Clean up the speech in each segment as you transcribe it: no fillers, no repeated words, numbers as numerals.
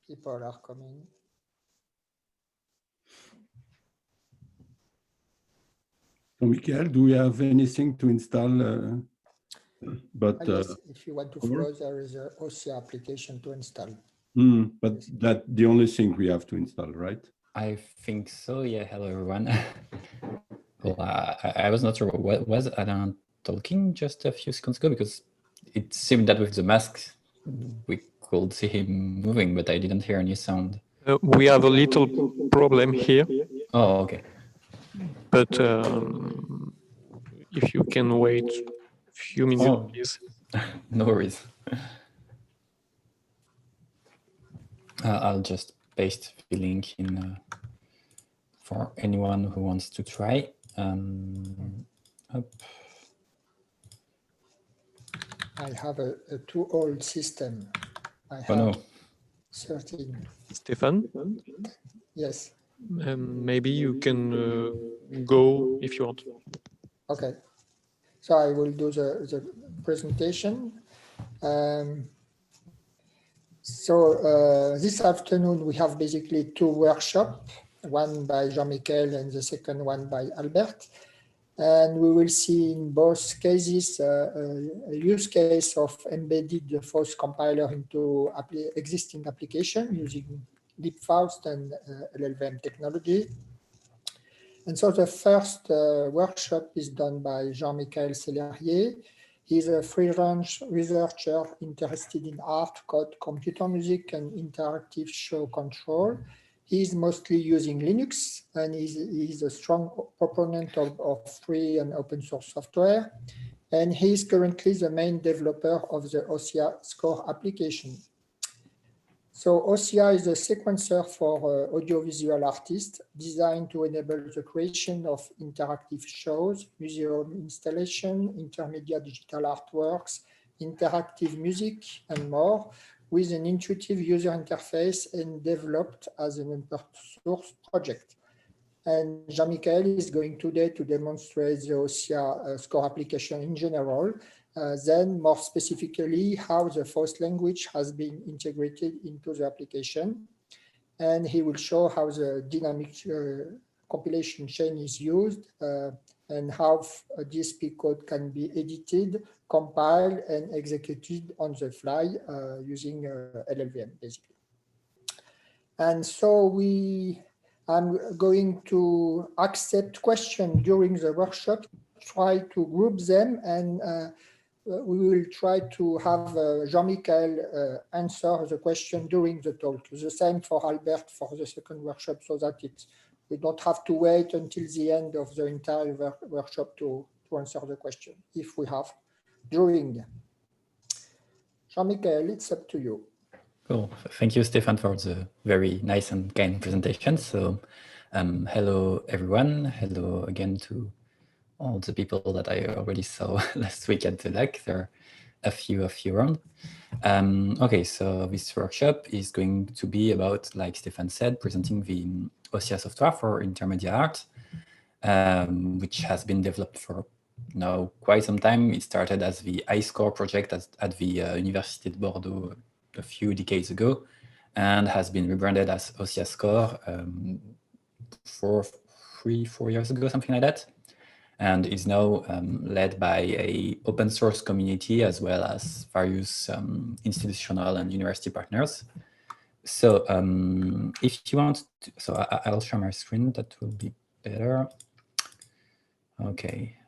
People are coming. So, Michael, do we have anything to install? Yes, if you want to follow, there is an OSSIA application to install. But that's the only thing we have to install, right? I think so. Yeah. Hello, everyone. Well, I was not sure. Was Alain talking just a few seconds ago? Because it seemed that with the mask, we could see him moving, but I didn't hear any sound. We have a little problem here. Oh, okay. But if you can wait a few minutes, please. No worries. I'll just paste the link in for anyone who wants to try. Up. I have a too old system. I have 13. Stefan? Yes. Maybe you can go if you want. Okay. So I will do the presentation. So this afternoon, we have basically two workshops, one by Jean-Michel and the second one by Albert. And we will see in both cases a use case of embedded the Faust compiler into existing application using Faust and LLVM technology. And so the first workshop is done by Jean-Michel Celerier. He's a freelance researcher interested in art, code, computer music, and interactive show control. He's mostly using Linux, and he's a strong proponent of free and open source software. And he's currently the main developer of the OSSIA score application. So OSSIA is a sequencer for audiovisual artists designed to enable the creation of interactive shows, museum installation, intermedia digital artworks, interactive music, and more, with an intuitive user interface and developed as an open source project. And Jean-Michel is going today to demonstrate the OSSIA score application in general, then more specifically how the Faust language has been integrated into the application. And he will show how the dynamic compilation chain is used and how DSP code can be edited, compiled, and executed on the fly using LLVM, basically. And so I'm going to accept questions during the workshop, try to group them, and we will try to have Jean-Michel answer the question during the talk. The same for Albert for the second workshop, so that we don't have to wait until the end of the entire workshop to answer the question, if we have during. Jean-Michel, it's up to you. Cool. Thank you, Stefan, for the very nice and kind presentation. So hello, everyone. Hello again to all the people that I already saw last week at the LAC. There are a few around. Okay, so this workshop is going to be about, like Stefan said, presenting the OSSIA software for intermedia art, which has been developed for now quite some time. It started as the iScore project at the Université de Bordeaux a few decades ago, and has been rebranded as OSSIA Score 4 years ago, something like that, and is now led by a open source community as well as various institutional and university partners. So if you want to, so I'll share my screen, that will be better. Okay.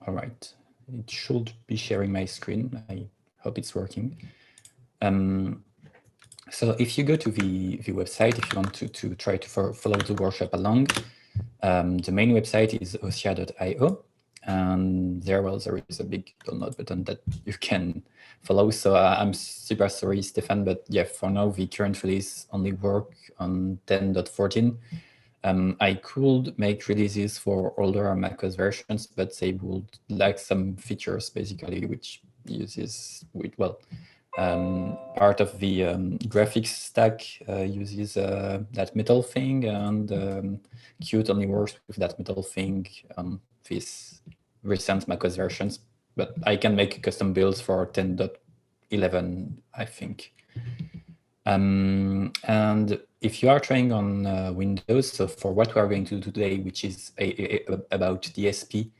All right. It should be sharing my screen. I hope it's working. So if you go to the website, if you want to try to follow the workshop along, the main website is ossia.io. And there is a big download button that you can follow. So I'm super sorry, Stefan, but yeah, for now, the current release only work on 10.14. I could make releases for older macOS versions, but they would lack some features, basically, which uses, part of the graphics stack uses that metal thing, and Qt only works with that metal thing on these recent macOS versions. But I can make custom builds for 10. 11, I think. And if you are trying on Windows, so for what we are going to do today, which is about DSP,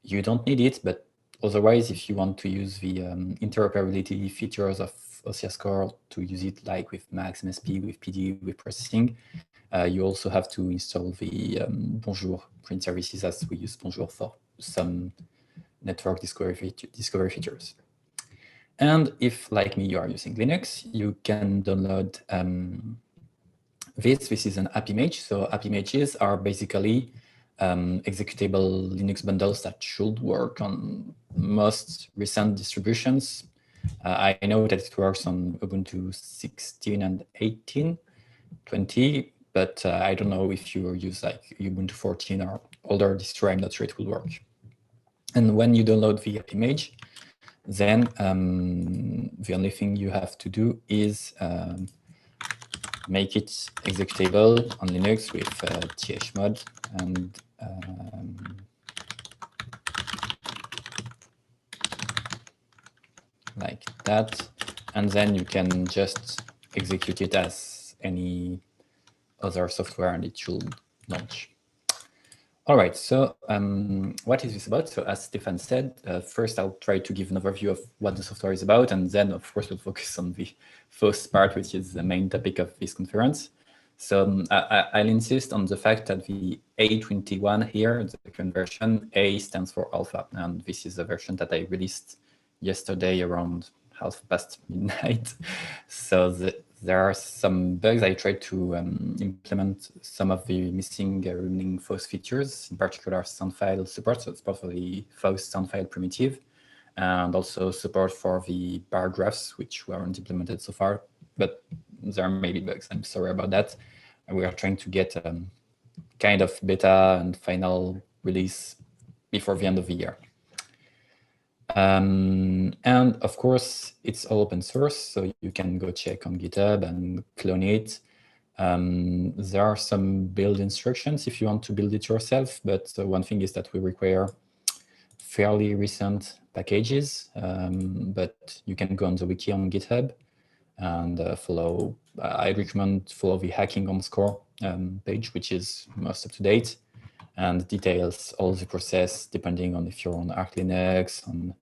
you don't need it, but otherwise, if you want to use the interoperability features of OSSIA Score to use it like with Max, MSP, with PD, with processing, you also have to install the Bonjour print services, as we use Bonjour for some network discovery features. And if, like me, you are using Linux, you can download this. This is an app image. So app images are basically executable Linux bundles that should work on most recent distributions. I know that it works on Ubuntu 16 and 18, 20, but I don't know if you use like Ubuntu 14 or older distro. I'm not sure it will work. And when you download the app image, then the only thing you have to do is make it executable on Linux with chmod and like that. And then you can just execute it as any other software and it should launch. All right, so what is this about? So as Stefan said, first I'll try to give an overview of what the software is about, and then of course we'll focus on the Faust part, which is the main topic of this conference. So I'll insist on the fact that the A21 here, the conversion, A stands for alpha, and this is the version that I released yesterday around midnight. So there are some bugs. I tried to implement some of the missing remaining Faust features, in particular sound file support, so support for the Faust sound file primitive, and also support for the bar graphs, which weren't implemented so far, but there may be bugs. I'm sorry about that. And we are trying to get kind of beta and final release before the end of the year. And of course, it's all open source, so you can go check on GitHub and clone it. There are some build instructions if you want to build it yourself, but one thing is that we require fairly recent packages, but you can go on the wiki on GitHub and follow. I recommend follow the Hacking on Score page, which is most up to date, and details all the process depending on if you're on Arch Linux, on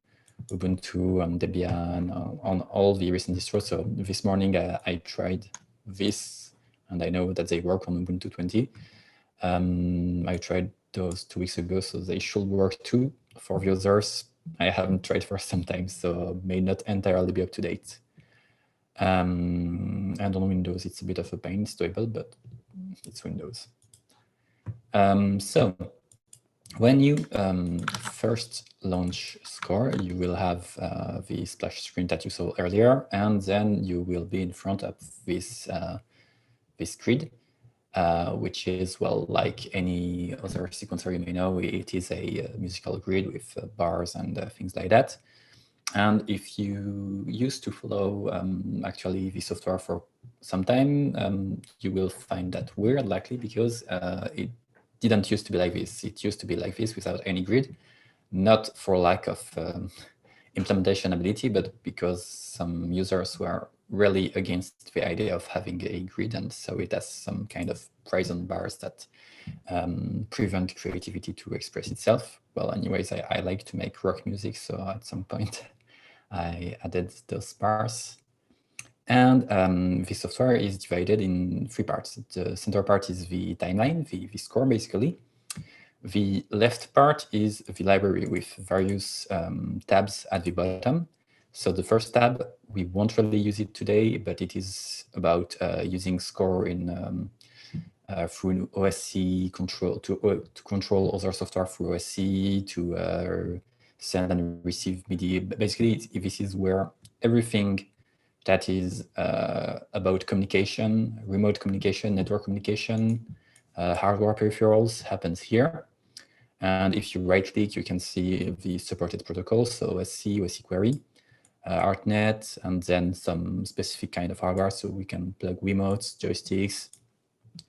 Ubuntu, on Debian, on all the recent distros. So this morning I tried this, and I know that they work on Ubuntu 20. I tried those 2 weeks ago, so they should work too. For the others, I haven't tried for some time, so may not entirely be up to date. And on Windows, it's a bit of a pain. It's doable, but it's Windows. So when you first launch Score, you will have the splash screen that you saw earlier, and then you will be in front of this this grid, which is, well, like any other sequencer you may know, it is a musical grid with bars and things like that. And if you used to follow actually the software for some time, you will find that weird, likely because it didn't used to be like this. It used to be like this without any grid, not for lack of implementation ability, but because some users were really against the idea of having a grid, and so it has some kind of prison bars that prevent creativity to express itself. Well, anyways, I like to make rock music, so at some point I added those bars. And the software is divided in 3 parts. The center part is the timeline, the score, basically. The left part is the library with various tabs at the bottom. So the first tab, we won't really use it today, but it is about using Score in through OSSIA control to control other software through OSSIA, to send and receive MIDI. Basically, this is where everything that is about communication, remote communication, network communication, hardware peripherals happens here. And if you right-click, you can see the supported protocols, so OSSIA, OSSIA query, ArtNet, and then some specific kind of hardware, so we can plug Wiimotes, joysticks,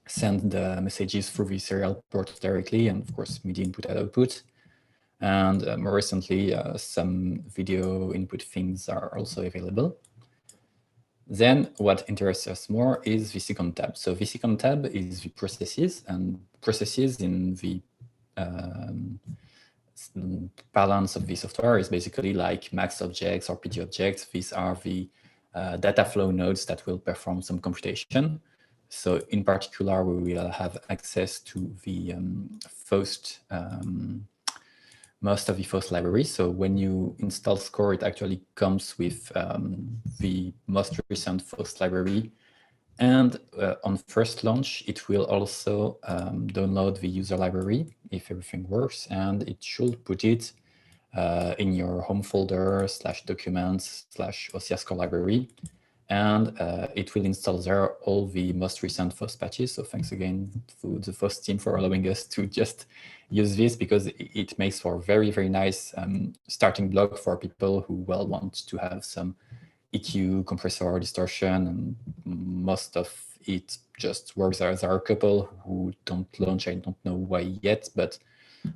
send the messages through the serial port directly, and of course, MIDI input and output. And more recently, some video input things are also available. Then what interests us more is the second tab. So the second tab is the processes, and processes in the parlance of the software is basically like max objects or PD objects. These are the data flow nodes that will perform some computation. So in particular, we will have access to the Faust, most of the Faust library. So when you install Score, it actually comes with the most recent Faust library. And on first launch, it will also download the user library if everything works, and it should put it in your home folder /documents/OSSIA Score library. And it will install there all the most recent Faust patches. So thanks again to the Faust team for allowing us to just use this, because it makes for a very, very nice starting block for people who want to have some EQ, compressor, distortion, and most of it just works. There are a couple who don't launch, I don't know why yet, but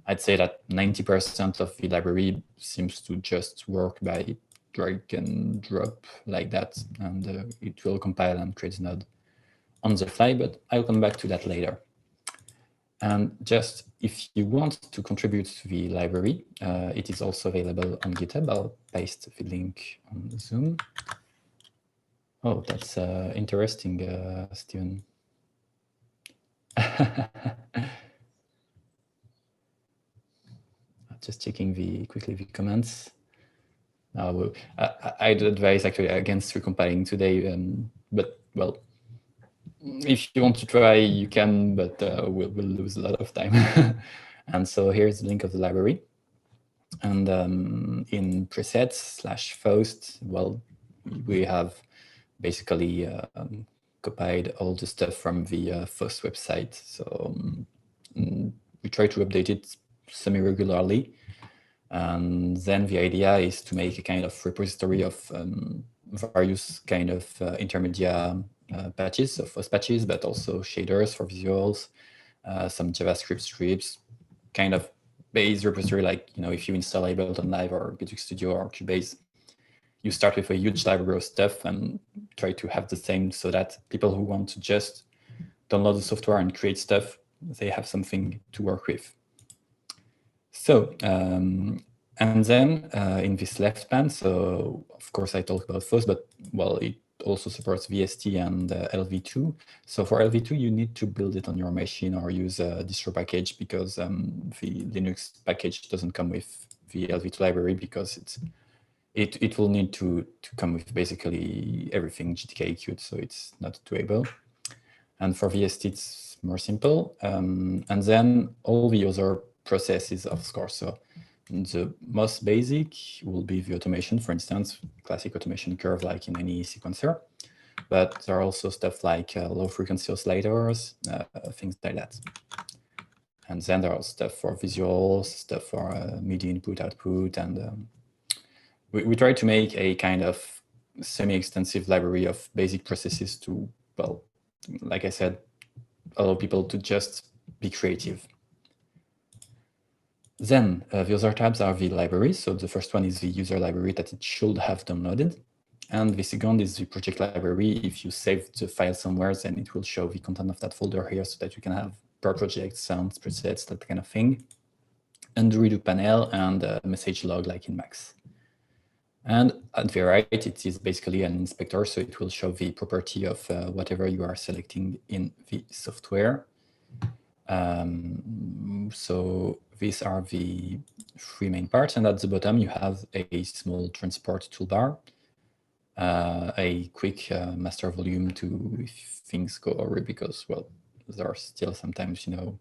I'd say that 90% of the library seems to just work by drag and drop like that, and it will compile and create a node on the fly, but I'll come back to that later. And just if you want to contribute to the library, it is also available on GitHub. I'll paste the link on Zoom. Oh, that's interesting, Steven. Just checking quickly the comments. I'd advise actually against recompiling today, but well, if you want to try, you can, but we'll lose a lot of time. And so here's the link of the library. And in presets /Faust, well, we have basically copied all the stuff from the Faust website. So we try to update it semi-regularly. And then the idea is to make a kind of repository of various kind of intermediate patches of Faust patches, but also shaders for visuals, some JavaScript scripts, kind of base repository, like, you know, if you install Ableton Live or Logic Studio or Cubase, you start with a huge library of stuff and try to have the same, so that people who want to just download the software and create stuff, they have something to work with. So, and then in this left pan, so of course I talked about Faust, but well, it also supports Vst and Lv2. So for Lv2, you need to build it on your machine or use a distro package, because the Linux package doesn't come with the Lv2 library, because it will need to come with basically everything GTK EQ'd, so it's not doable. And for Vst, it's more simple. And then all the other processes of Score. So the most basic will be the automation, for instance, classic automation curve like in any sequencer. But there are also stuff like low frequency oscillators, things like that. And then there are stuff for visuals, stuff for MIDI input output. And we try to make a kind of semi-extensive library of basic processes to, well, like I said, allow people to just be creative. Then the other tabs are the libraries. So the first one is the user library that it should have downloaded. And the second is the project library. If you save the file somewhere, then it will show the content of that folder here, so that you can have per project, sounds, presets, that kind of thing. And the redo panel and a message log like in Max. And at the right, it is basically an inspector, so it will show the property of whatever you are selecting in the software. So these are the three main parts, and at the bottom you have a small transport toolbar, a quick master volume to if things go awry, because, well, there are still sometimes, you know,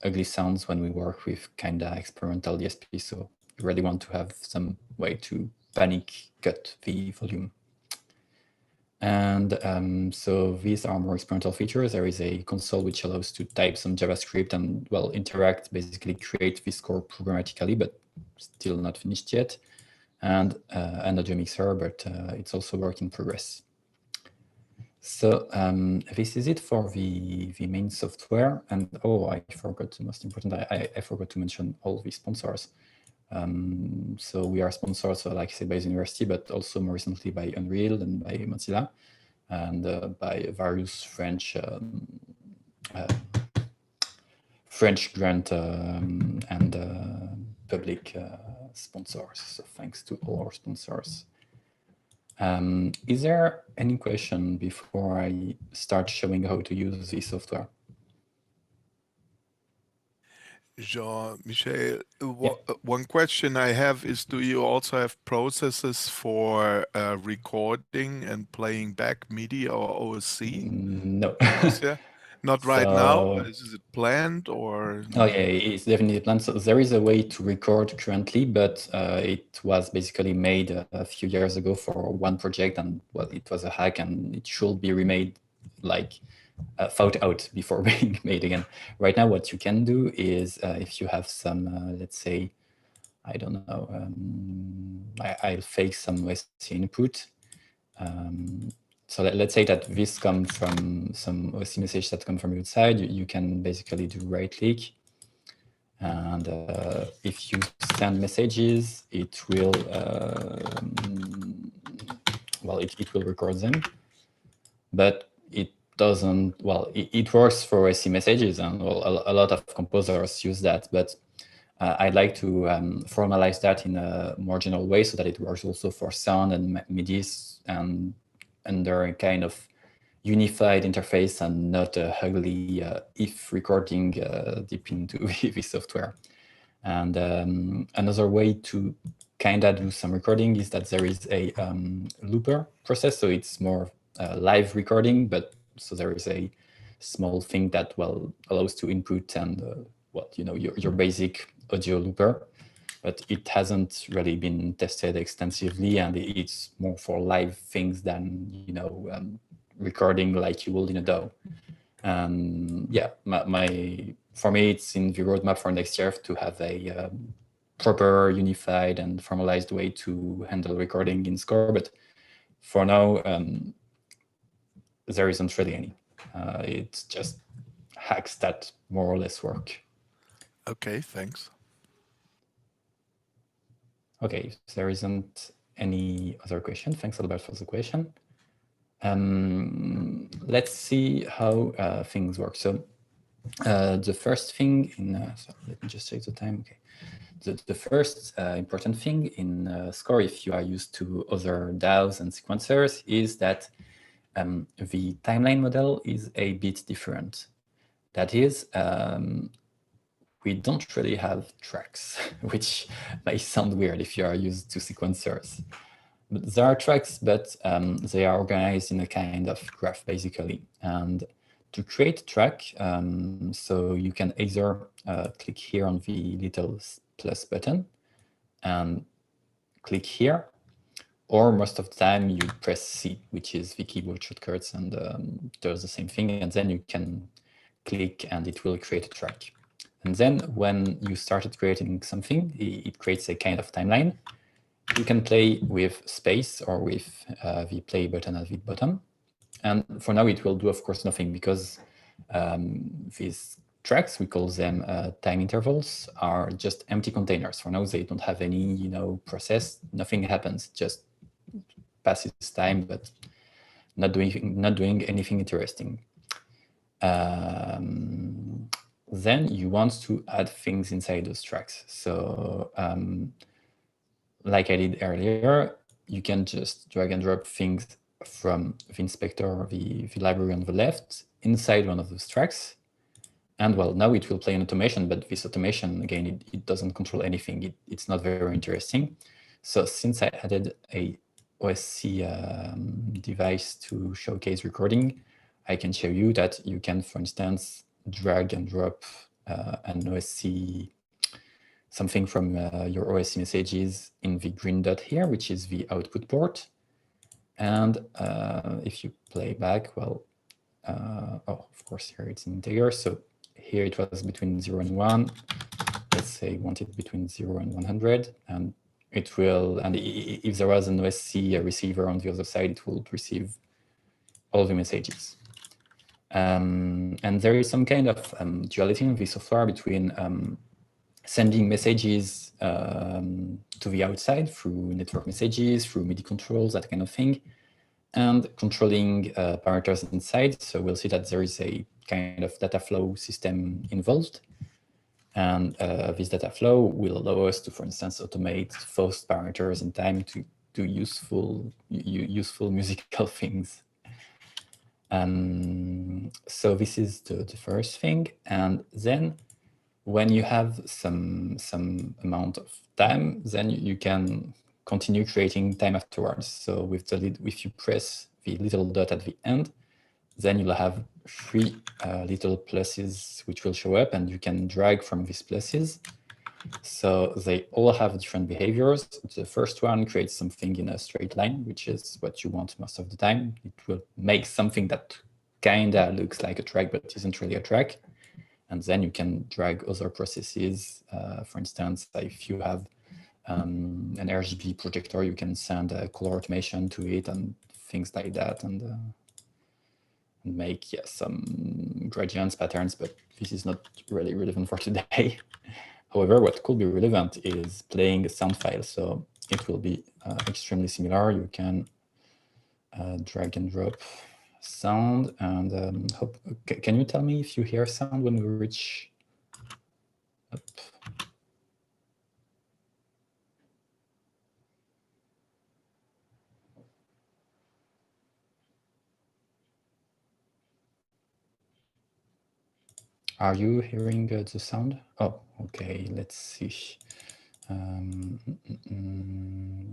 ugly sounds when we work with kinda experimental DSP, so you really want to have some way to panic cut the volume. And so these are more experimental features. There is a console which allows to type some JavaScript and, well, interact, basically create the score programmatically, but still not finished yet. And an audio mixer, but it's also work in progress. So this is it for the main software. And oh, I forgot the most important. I forgot to mention all the sponsors. So we are sponsored, so like I said, by the university, but also more recently by Unreal and by Mozilla, and by various French grant and public sponsors. So thanks to all our sponsors. Is there any question before I start showing how to use the software? Jean-Michel, one question I have is, do you also have processes for recording and playing back MIDI or OSC? No. Yeah. Not right now. Is it planned or? Oh yeah, it's definitely planned. So there is a way to record currently, but it was basically made a few years ago for one project, and well, it was a hack, and it should be remade, like thought out before being made again. Right now, what you can do is if you have some, let's say, I don't know, I'll fake some OSC input. So let's say that this comes from some OSC message that come from outside. You can basically do right click, and if you send messages, it will well, it will record them, but it doesn't. Well, it works for OSC messages, and well, a lot of composers use that, but I'd like to formalize that in a more general way so that it works also for sound and MIDIs and under a kind of unified interface and not a ugly if recording deep into the software. And another way to kind of do some recording is that there is a looper process. So it's more live recording, but so there is a small thing that well allows to input and what you know your basic audio looper, but it hasn't really been tested extensively, and it's more for live things than recording like you would in a DAW. Yeah, for me it's in the roadmap for next year to have a proper, unified, and formalized way to handle recording in Score, but for now there isn't really any. It's just hacks that more or less work. Okay, thanks. Okay, if there isn't any other question, thanks Albert for the question. Let's see how things work. So the first thing in, so let me just check the time. Okay, the first important thing in Score, if you are used to other DAWs and sequencers, is that the timeline model is a bit different. That is, we don't really have tracks, which might sound weird if you are used to sequencers. But there are tracks, but they are organized in a kind of graph, basically. And to create a track, so you can either click here on the little plus button and click here, or most of the time you press C, which is the keyboard shortcuts, and does the same thing. And then you can click and it will create a track. And then when you started creating something, it creates a kind of timeline. You can play with space or with the play button at the bottom. And for now, it will do, of course, nothing because these tracks, we call them time intervals, are just empty containers. For now, they don't have any, process. Nothing happens, just passes time, but not doing anything interesting. Then you want to add things inside those tracks. So like I did earlier, you can just drag and drop things from the inspector, the library on the left, inside one of those tracks. And well, now it will play an automation, but this automation, again, it doesn't control anything. It's not very interesting. So since I added a OSC device to showcase recording, I can show you that you can, for instance, drag and drop an OSC, something from your OSC messages in the green dot here, which is the output port. And if you play back, well, of course, here it's an integer. So here it was between 0 and 1. Let's say want it between 0 and 100. And it will, and if there was an OSC receiver on the other side, it will receive all the messages. And there is some kind of duality in the software between sending messages to the outside through network messages, through MIDI controls, that kind of thing, and controlling parameters inside. So we'll see that there is a kind of data flow system involved. And this data flow will allow us to, for instance, automate Faust parameters in time to do useful musical things. So this is the first thing. And then when you have some amount of time, then you can continue creating time afterwards. So if you press the little dot at the end, then you'll have 3 little pluses which will show up, and you can drag from these pluses. So they all have different behaviors. The first one creates something in a straight line, which is what you want most of the time. It will make something that kinda looks like a track, but isn't really a track. And then you can drag other processes. For instance, if you have an RGB projector, you can send a color automation to it and things like that, and make some gradients, patterns, but this is not really relevant for today. However, what could be relevant is playing a sound file. So it will be extremely similar. You can drag and drop sound, and can you tell me if you hear sound when we reach up? Are you hearing the sound? Oh, okay, let's see.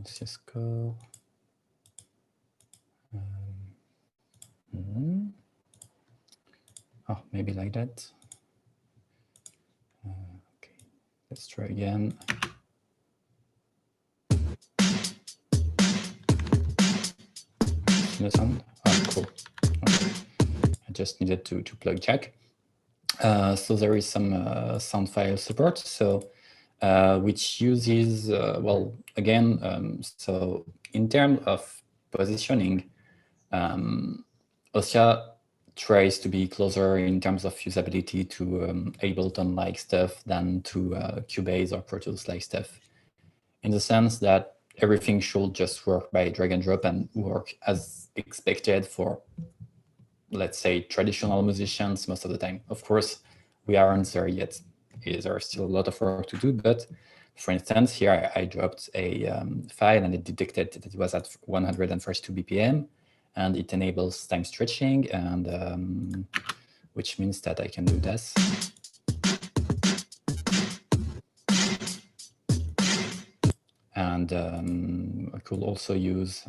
Cisco. Oh, maybe like that. Okay, let's try again. No sound? Oh, cool. Okay. I just needed to plug jack. So there is some sound file support, so which uses, well, again, so in terms of positioning, OSSIA tries to be closer in terms of usability to Ableton-like stuff than to Cubase or Pro Tools-like stuff, in the sense that everything should just work by drag and drop and work as expected for, let's say, traditional musicians most of the time. Of course, we aren't there yet. There is still a lot of work to do, but for instance, here I dropped a file and it detected that it was at 132 BPM, and it enables time stretching, and which means that I can do this. And I could also use,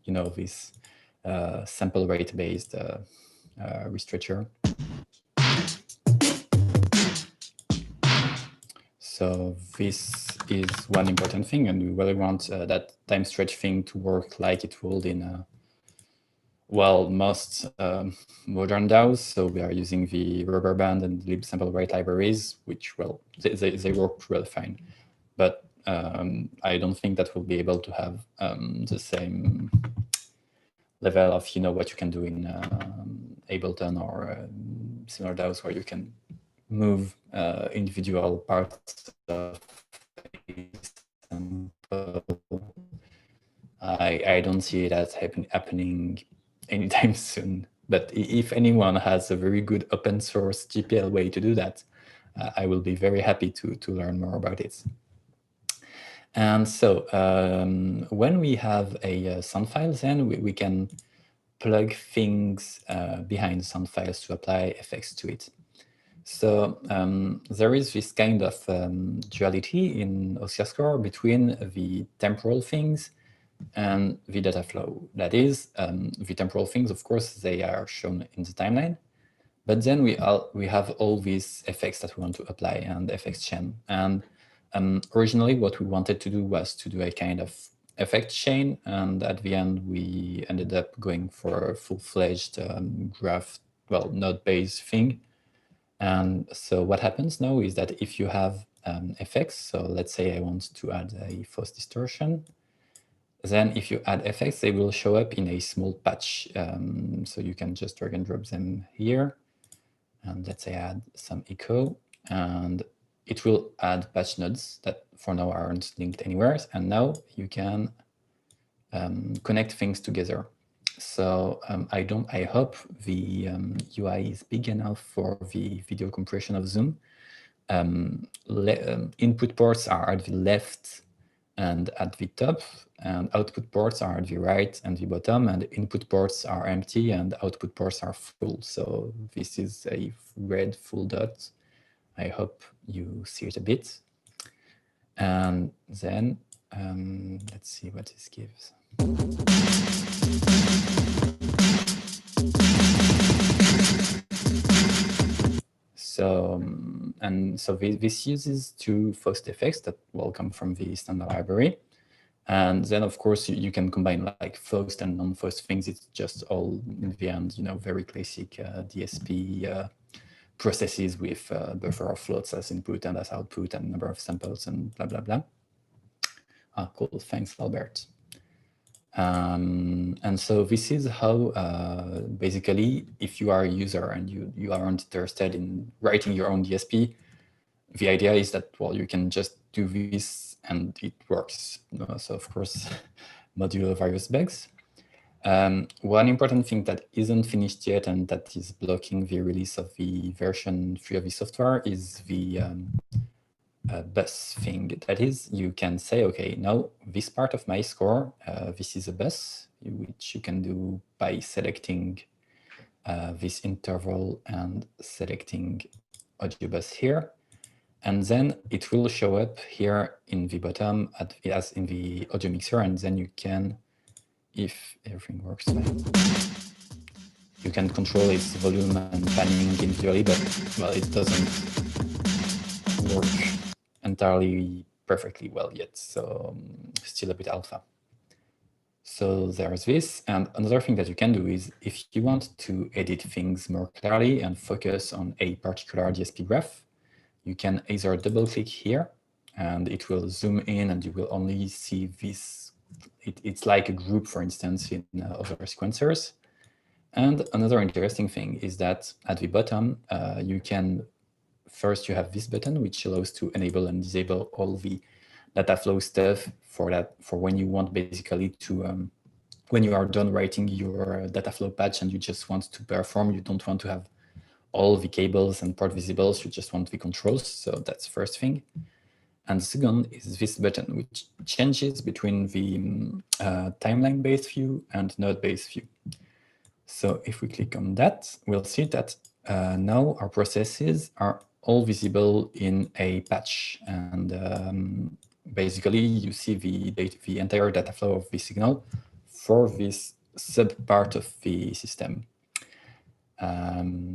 you know, this sample rate based restretcher. So this is one important thing, and we really want that time stretch thing to work like it would in, well, most modern DAWs. So we are using the rubber band and lib sample rate libraries, which, well, they work really fine. But I don't think that we'll be able to have the same level of, you know, what you can do in Ableton or similar DAWs, where you can move individual parts of a sample. I don't see that happening anytime soon. But if anyone has a very good open source GPL way to do that, I will be very happy to learn more about it. And so when we have a sound file, then we can plug things behind sound files to apply effects to it. So there is this kind of duality in OSSIA score between the temporal things and the data flow. That is, the temporal things, of course, they are shown in the timeline. But then we have all these effects that we want to apply and effects chain. And originally, what we wanted to do was to do a kind of effect chain. And at the end, we ended up going for a full-fledged graph, well, node-based thing. And so what happens now is that if you have effects, so let's say I want to add a Faust distortion, Then if you add effects, they will show up in a small patch. So you can just drag and drop them here. And let's say add some echo, and it will add patch nodes that for now aren't linked anywhere. And now you can connect things together. So I hope the UI is big enough for the video compression of Zoom. Input ports are at the left and at the top, and output ports are at the right and the bottom, and input ports are empty and output ports are full. So this is a red full dot. I hope you see it a bit. And then let's see what this gives. So, so this uses two Faust effects that will come from the standard library. And then, of course, you can combine like Faust and non-Faust things. It's just all in the end, very classic DSP processes with buffer of floats as input and as output and number of samples and blah, blah, blah. Ah, cool. Thanks, Albert. And so this is how, basically, if you are a user and you aren't interested in writing your own DSP, the idea is that, well, you can just do this and it works. So of course, modulo various bugs. One important thing that isn't finished yet and that is blocking the release of the version 3 of the software is the bus thing. That is, you can say, okay, now this part of my score, this is a bus, which you can do by selecting this interval and selecting audio bus here. And then it will show up here in the bottom as in the audio mixer. And then you can, if everything works fine, you can control its volume and panning individually, but well, it doesn't work entirely perfectly well yet. So still a bit alpha. So there's this. And another thing that you can do is if you want to edit things more clearly and focus on a particular DSP graph, you can either double click here and it will zoom in and you will only see this. It's like a group, for instance, in other sequencers. And another interesting thing is that at the bottom, you have this button, which allows to enable and disable all the data flow stuff for when you want basically to, when you are done writing your data flow patch and you just want to perform, you don't want to have all the cables and port visibles, you just want the controls. So that's the first thing. And the second is this button, which changes between the timeline-based view and node-based view. So if we click on that, we'll see that now our processes are all visible in a patch. And basically, you see the entire data flow of the signal for this sub-part of the system.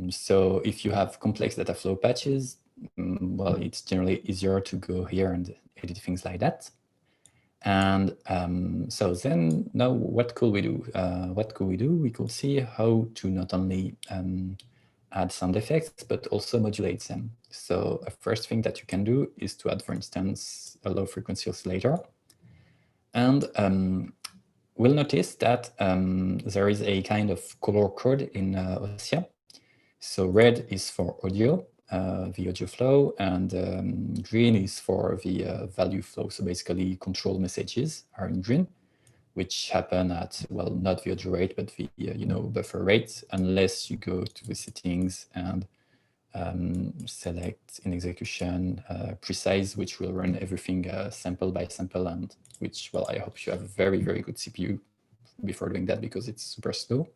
So if you have complex data flow patches, well, it's generally easier to go here and edit things like that. And so then now what could we do? We could see how to not only add sound effects, but also modulate them. So a first thing that you can do is to add, for instance, a low frequency oscillator. And we'll notice that there is a kind of color code in OSSIA. So red is for audio, the audio flow, and green is for the value flow. So basically control messages are in green, which happen at, well, not the audio rate, but the buffer rate, unless you go to the settings and select in execution precise, which will run everything sample by sample, and which, well, I hope you have a very, very good CPU before doing that because it's super slow.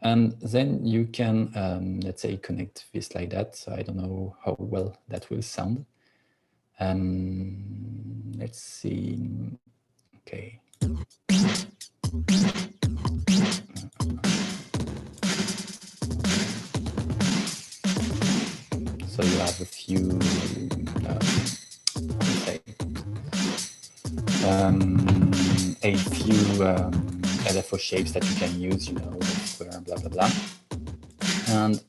And then you can, let's say, connect this like that. So I don't know how well that will sound. Let's see. Okay. So you have a few, LFO shapes that you can use, square, blah, blah, blah. And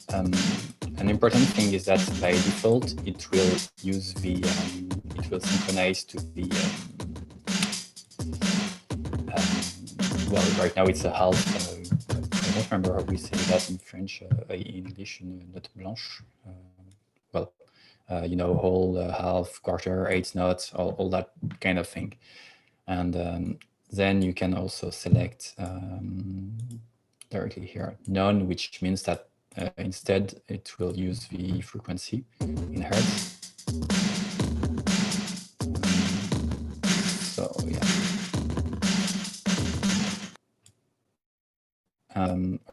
an important thing is that by default, it will use the, it will synchronize to the well, right now it's a half. I don't remember how we say that in French, in English, note blanche. Well, you know, whole, half, quarter, eighth note, all that kind of thing. And then you can also select directly here none, which means that instead it will use the frequency in hertz. So yeah.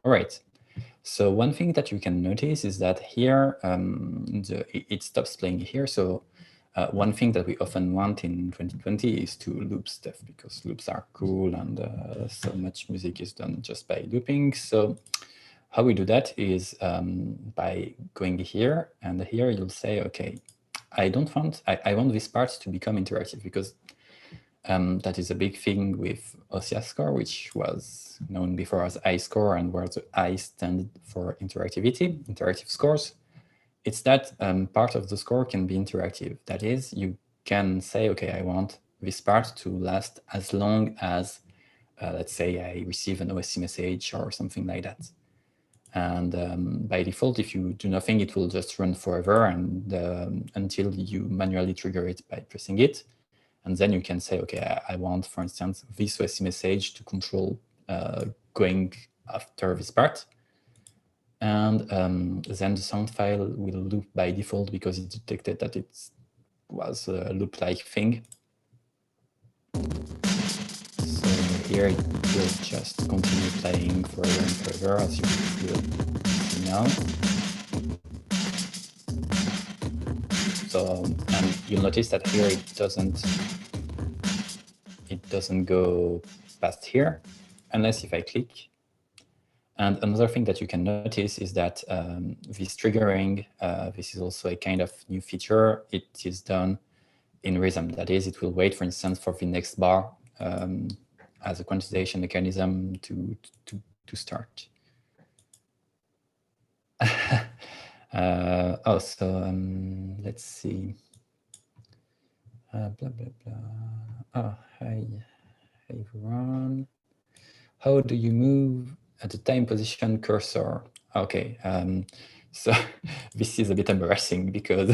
All right. So one thing that you can notice is that here it stops playing here. So one thing that we often want in 2020 is to loop stuff, because loops are cool and so much music is done just by looping. So how we do that is by going here, and here you'll say, okay, I want this part to become interactive, because that is a big thing with OSSIA score, which was known before as I score, and where the I stand for interactivity, interactive scores. It's that part of the score can be interactive. That is, you can say, okay, I want this part to last as long as, let's say, I receive an OSC message or something like that. And by default, if you do nothing, it will just run forever and until you manually trigger it by pressing it. And then you can say, okay, I want, for instance, this OSC message to control going after this part. And then the sound file will loop by default because it detected that it was a loop-like thing. So here it will just continue playing forever and forever, as you will see now. So, and you'll notice that here it doesn't go past here, unless if I click. And another thing that you can notice is that this triggering, this is also a kind of new feature. It is done in rhythm. That is, it will wait, for instance, for the next bar as a quantization mechanism to start. Let's see. Blah, blah, blah. Oh, hi everyone. How do you move at the time position cursor? Okay, so this is a bit embarrassing because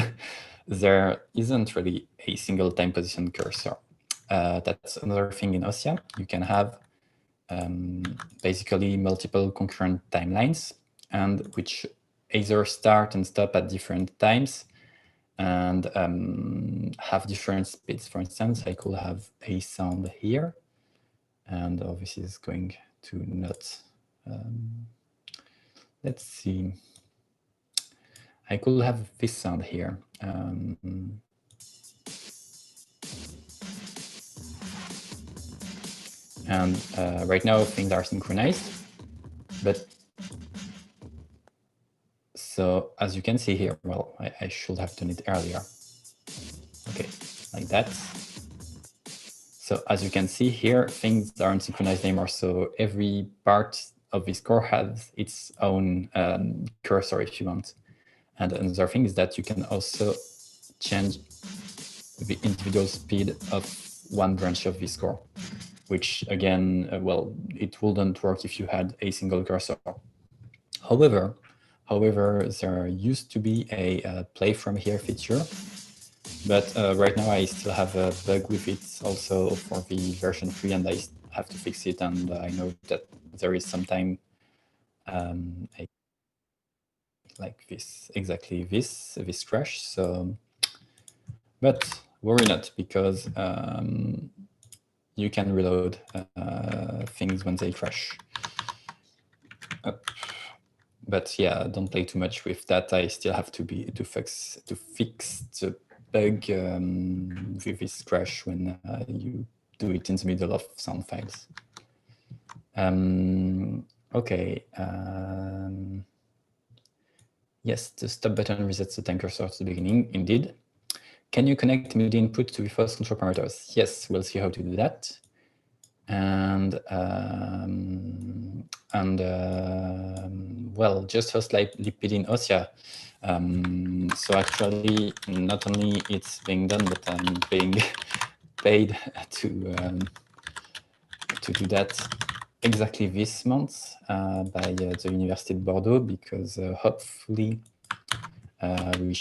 there isn't really a single time position cursor. That's another thing in OSSIA. You can have basically multiple concurrent timelines, and which either start and stop at different times and have different speeds. For instance, I could have a sound here, and this is going to not. Let's see. I could have this sound here. And right now things are synchronized, but so as you can see here, well, I should have done it earlier. Okay, like that. So as you can see here, things aren't synchronized anymore. So every part of this core has its own cursor if you want. And another thing is that you can also change the individual speed of one branch of this core, which again, well, it wouldn't work if you had a single cursor. However, there used to be a play from here feature, but right now I still have a bug with it also for the version 3, and I have to fix it. And I know that there is sometime like this, exactly this crash. So, but worry not, because you can reload things when they crash. But yeah, don't play too much with that. I still have to fix the bug with this crash when you do it in the middle of sound files. Okay. Yes, the stop button resets the time cursor to the beginning, indeed. Can you connect Midi input to the Faust control parameters? Yes, we'll see how to do that. And well, just host like lipid in OSSIA. So actually, not only it's being done, but I'm being paid to do that. exactly this month by the University of Bordeaux, because hopefully we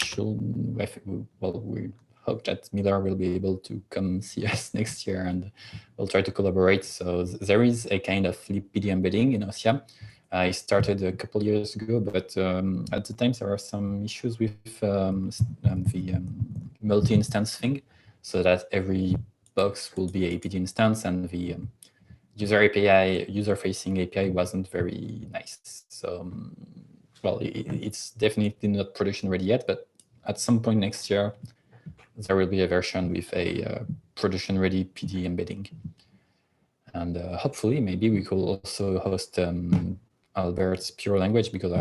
hope that Miller will be able to come see us next year, and we'll try to collaborate. So there is a kind of libpd embedding in OSSIA. I started a couple years ago, but at the time there are some issues with the multi-instance thing, so that every box will be a PD instance, and the user-facing API wasn't very nice. So, well, it's definitely not production ready yet, but at some point next year, there will be a version with a production-ready PD embedding. And hopefully, maybe we could also host Albert's pure language, because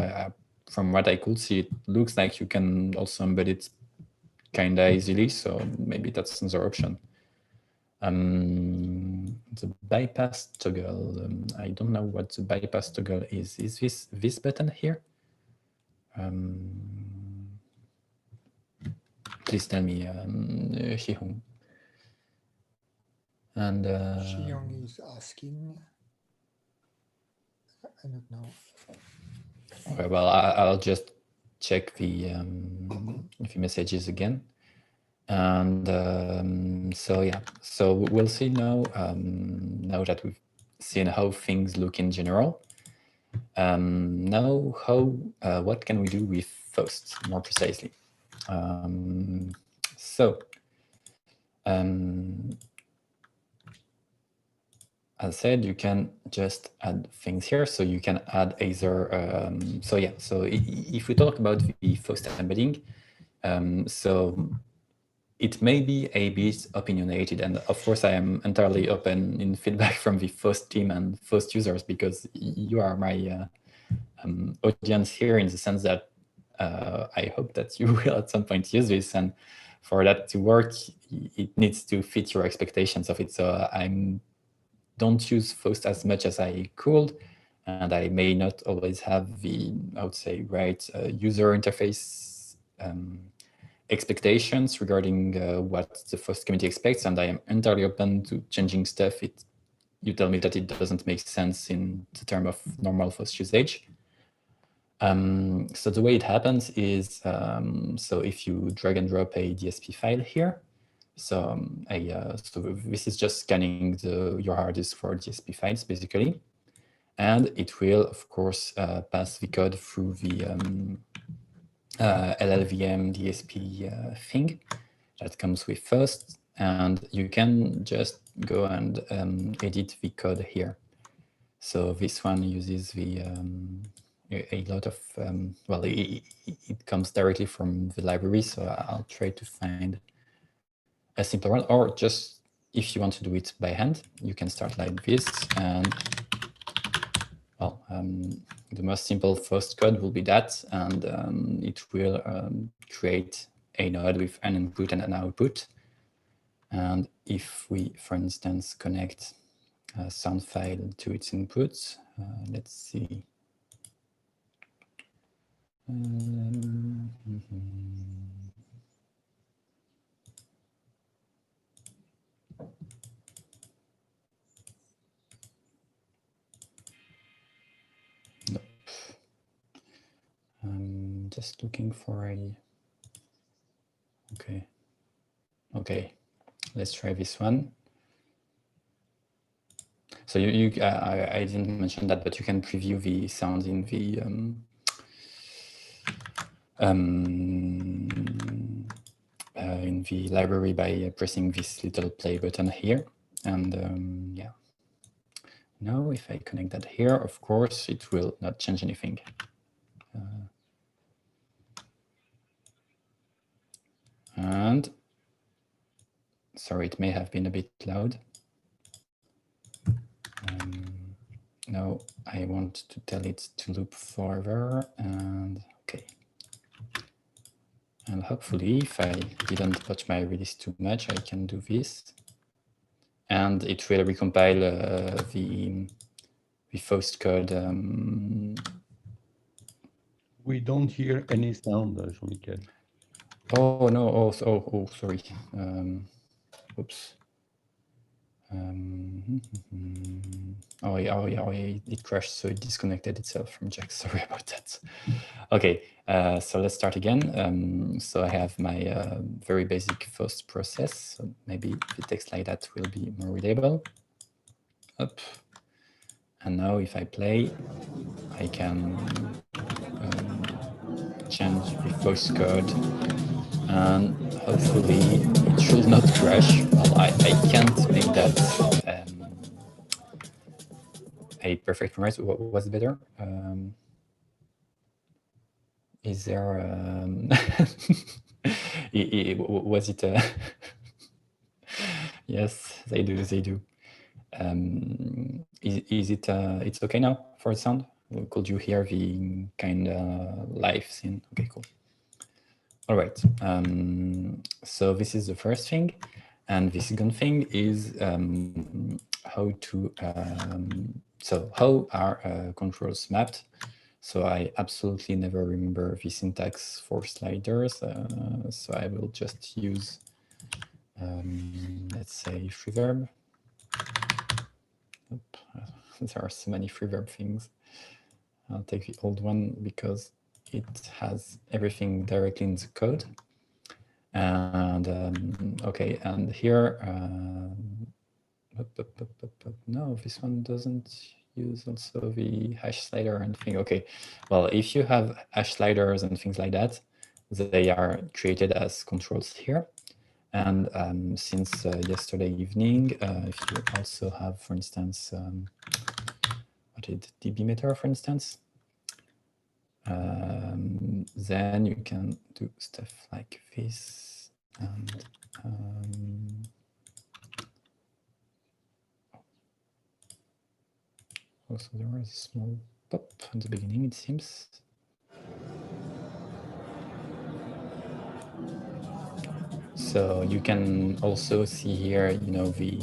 from what I could see, it looks like you can also embed it kind of easily. So maybe that's another option. The bypass toggle, I don't know what the bypass toggle is. Is this button here? Please tell me, Shihong. And Xiong is asking. I don't know. Okay, well, I'll just check the messages again. And so yeah, so we'll see now. Now that we've seen how things look in general, now what can we do with Faust more precisely? As I said, you can just add things here. So you can add either, so if we talk about the Faust embedding, so it may be a bit opinionated, and of course I am entirely open in feedback from the Faust team and Faust users, because you are my audience here, in the sense that I hope that you will at some point use this, and for that to work, it needs to fit your expectations of it. So I don't use Faust as much as I could, and I may not always have the, I would say, right user interface expectations regarding what the Faust community expects, and I am entirely open to changing stuff. You tell me that it doesn't make sense in the term of normal Faust usage. So the way it happens is, so if you drag and drop a DSP file here, so this is just scanning your hard disk for DSP files, basically, and it will, of course, pass the code through the LLVM DSP thing that comes with Faust, and you can just go and edit the code here. So this one uses the a lot of, well, it comes directly from the library, so I'll try to find a simpler one, or just if you want to do it by hand, you can start like this, and well, the most simple Faust code will be that, and it will create a node with an input and an output. And if we, for instance, connect a sound file to its inputs, let's see. Nope. I'm just looking for a, okay, let's try this one. So I didn't mention that, but you can preview the sound in the library by pressing this little play button here. And yeah, now if I connect that here, of course, it will not change anything. And sorry, it may have been a bit loud. Now I want to tell it to loop forever, and okay. And hopefully, if I didn't touch my release too much, I can do this. And it will recompile the Faust code. We don't hear any sound, Jean-Michel. Oh, no. Oh, sorry. Oops. Oh, yeah, it crashed, so it disconnected itself from Jack. Sorry about that. Okay, so let's start again. So I have my very basic Faust process. So maybe the text like that will be more readable. Up. And now if I play, I can change the Faust code, and hopefully it should not crash. Well, I can't make that a perfect promise. What was better? Is there was it yes, they do. Is it it's okay now for the sound? Could you hear the kind of live scene? Okay, cool. All right, so this is the first thing, and the second thing is how to how are controls mapped. So I absolutely never remember the syntax for sliders, so I will just use let's say reverb. There are so many reverb things. I'll take the old one because it has everything directly in the code. And okay, and here, no, this one doesn't use also the hash slider and thing. Okay, well, if you have hash sliders and things like that, they are created as controls here. And since yesterday evening, if you also have, for instance, what is dB meter, for instance, then you can do stuff like this. And also there was a small pop at the beginning, it seems. So you can also see here, you know, the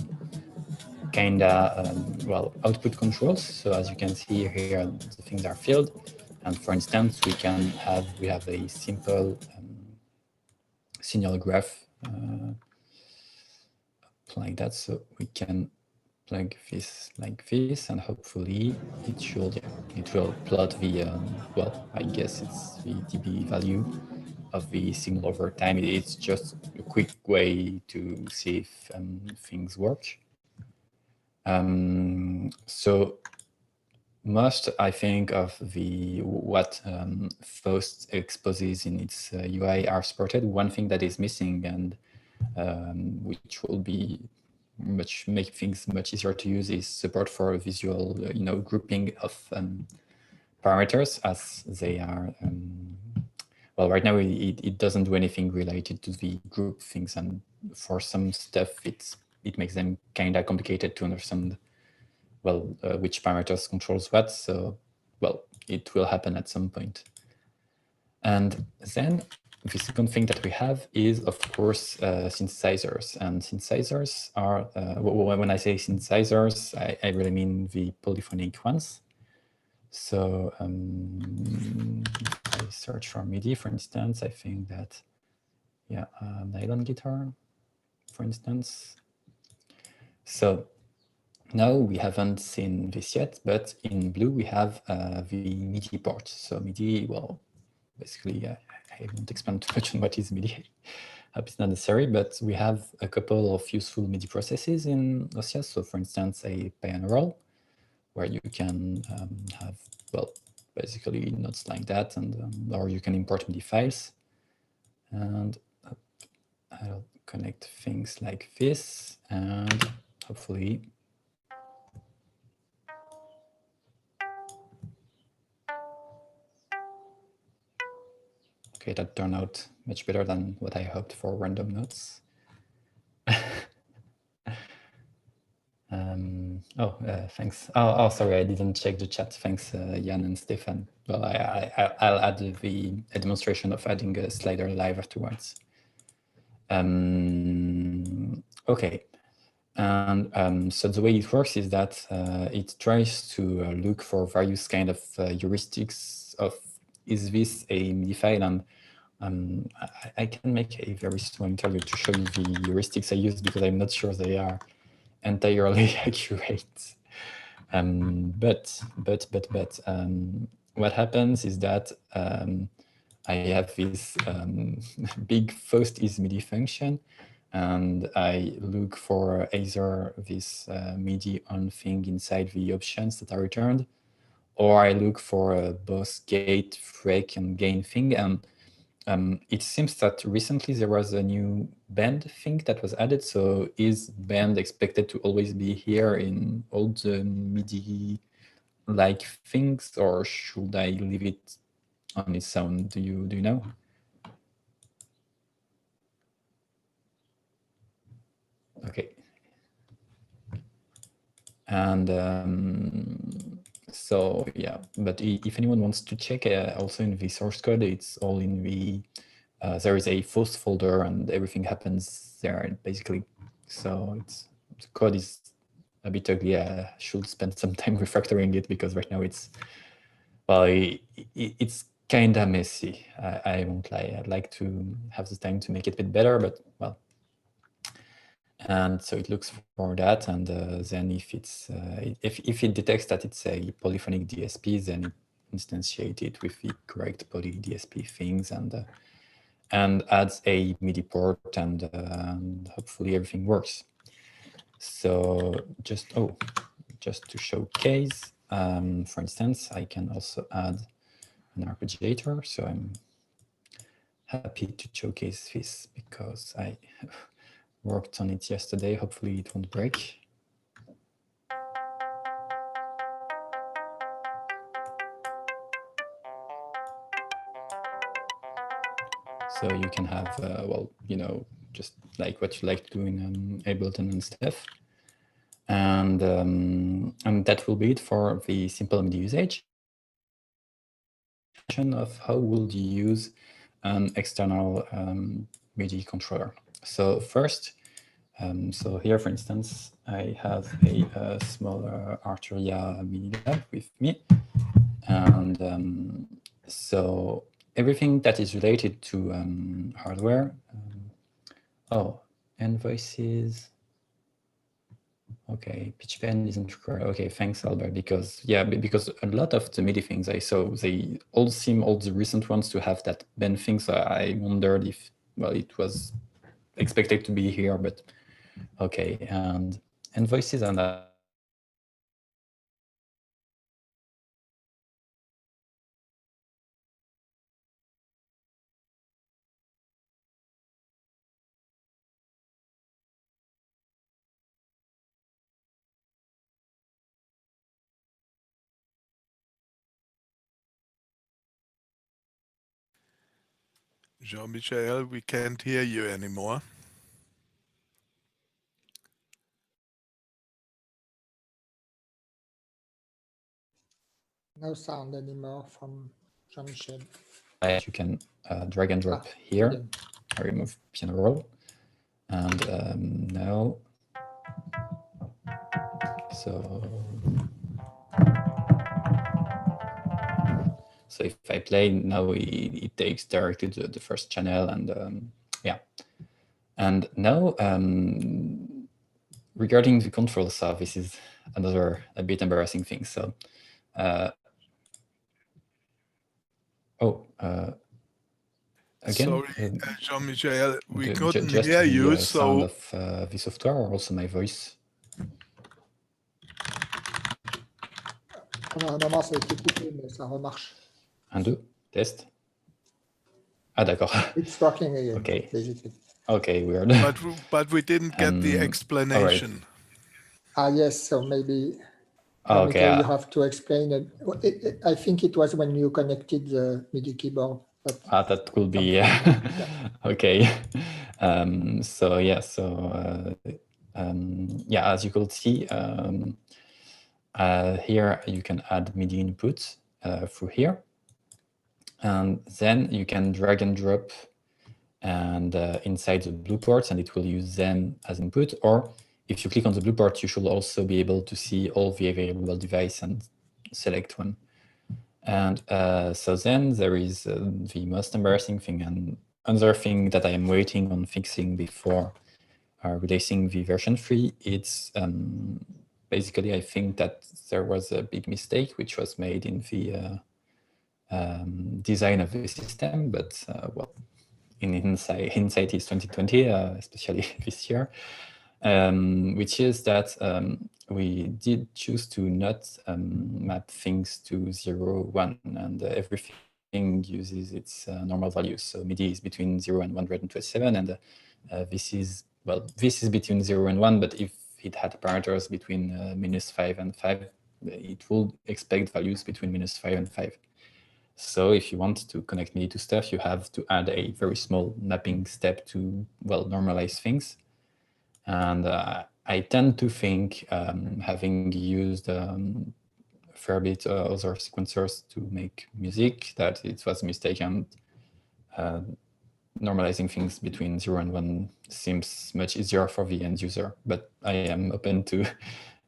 kind of, well, output controls. So as you can see here, the things are filled. And for instance, we have a simple signal graph like that. So we can plug this like this, and hopefully it will plot the, well, I guess it's the dB value of the signal over time. It's just a quick way to see if things work. So most, I think, of what Faust exposes in its UI are supported. One thing that is missing, and which will be make things much easier to use, is support for visual, you know, grouping of parameters, as they are. Well, right now it doesn't do anything related to the group things, and for some stuff it makes them kind of complicated to understand, well, which parameters controls what. So, well, it will happen at some point. And then the second thing that we have is, of course, synthesizers. And synthesizers are, when I say synthesizers, I really mean the polyphonic ones. So if I search for MIDI, for instance, I think that, yeah, nylon guitar, for instance. So now we haven't seen this yet, but in blue we have the MIDI port. So MIDI, well, basically, I won't expand too much on what is MIDI. I hope it's not necessary, but we have a couple of useful MIDI processes in OSSIA. So for instance, a piano roll, where you can have, well, basically notes like that, and or you can import MIDI files. And I'll connect things like this, and hopefully okay, that turned out much better than what I hoped for random notes. Thanks. Oh, sorry, I didn't check the chat. Thanks, Jan and Stefan. Well, I'll add the demonstration of adding a slider live afterwards. Okay, and so the way it works is that it tries to look for various kind of heuristics of, is this a MIDI file? And I can make a very small interlude to show you the heuristics I use, because I'm not sure they are entirely accurate. But what happens is that I have this big Faust is MIDI function, and I look for either this MIDI on thing inside the options that are returned, or I look for both gate, break, and gain thing. And it seems that recently there was a new band thing that was added. So is band expected to always be here in all the MIDI-like things, or should I leave it on its own? Do you know? Okay. And so yeah, but if anyone wants to check, also in the source code, it's all in the there is a Faust folder and everything happens there basically. So the code is a bit ugly. I should spend some time refactoring it, because right now it's, well, it's kind of messy. I won't lie. I'd like to have the time to make it a bit better, but well. And so it looks for that, and then if it's if it detects that it's a polyphonic DSP, then it instantiates it with the correct poly DSP things, and adds a MIDI port, and hopefully everything works. So just to showcase, for instance, I can also add an arpeggiator. So I'm happy to showcase this because I worked on it yesterday. Hopefully it won't break. So you can have, well, you know, just like what you like to do in Ableton and stuff. And that will be it for the simple MIDI usage. Of how would you use an external MIDI controller? So first, so here, for instance, I have a smaller Arturia MIDI lab with me. And so everything that is related to hardware, invoices. Okay, pitch pen isn't required. Okay, thanks, Albert. Because because a lot of the MIDI things I saw, they all seem, all the recent ones, to have that bend thing. So I wondered if, well, it was expected to be here, but okay. And invoices and that. Jean-Michel, we can't hear you anymore. No sound anymore from Jean-Michel. You can drag and drop here. Again. I remove piano roll. And now, so if I play now, it takes directly to the first channel, and yeah. And now, regarding the control stuff, this is another a bit embarrassing thing. So, again, sorry, Jean-Michel, we couldn't just hear the you. Sound So of the software, or also my voice. Pendant un moment, ça a été coupé, mais ça remarche. 1, 2, test. Ah, d'accord. It's working again, Okay. basically. Okay, weird. but we didn't get the explanation. Ah, yes, so maybe Okay. you have to explain it. I think it was when you connected the MIDI keyboard. That could be, yeah. Okay. So yeah, yeah, as you could see, here you can add MIDI inputs through here, and then you can drag and drop and inside the blue ports, and it will use them as input. Or if you click on the blue port, you should also be able to see all the available device and select one. And so then there is the most embarrassing thing, and another thing that I am waiting on fixing before releasing the version 3, it's basically, I think that there was a big mistake which was made in the design of the system, but well, in hindsight is 2020, especially this year, which is that we did choose to not map things to 0, 1, and everything uses its normal values. So MIDI is between 0 and 127, and this is between 0 and 1, but if it had parameters between -5 and 5, it will expect values between -5 and 5. So if you want to connect MIDI to stuff, you have to add a very small mapping step to, well, normalize things. And I tend to think, having used a fair bit other sequencers to make music, that it was a mistake, and normalizing things between 0 and 1 seems much easier for the end user. But I am open to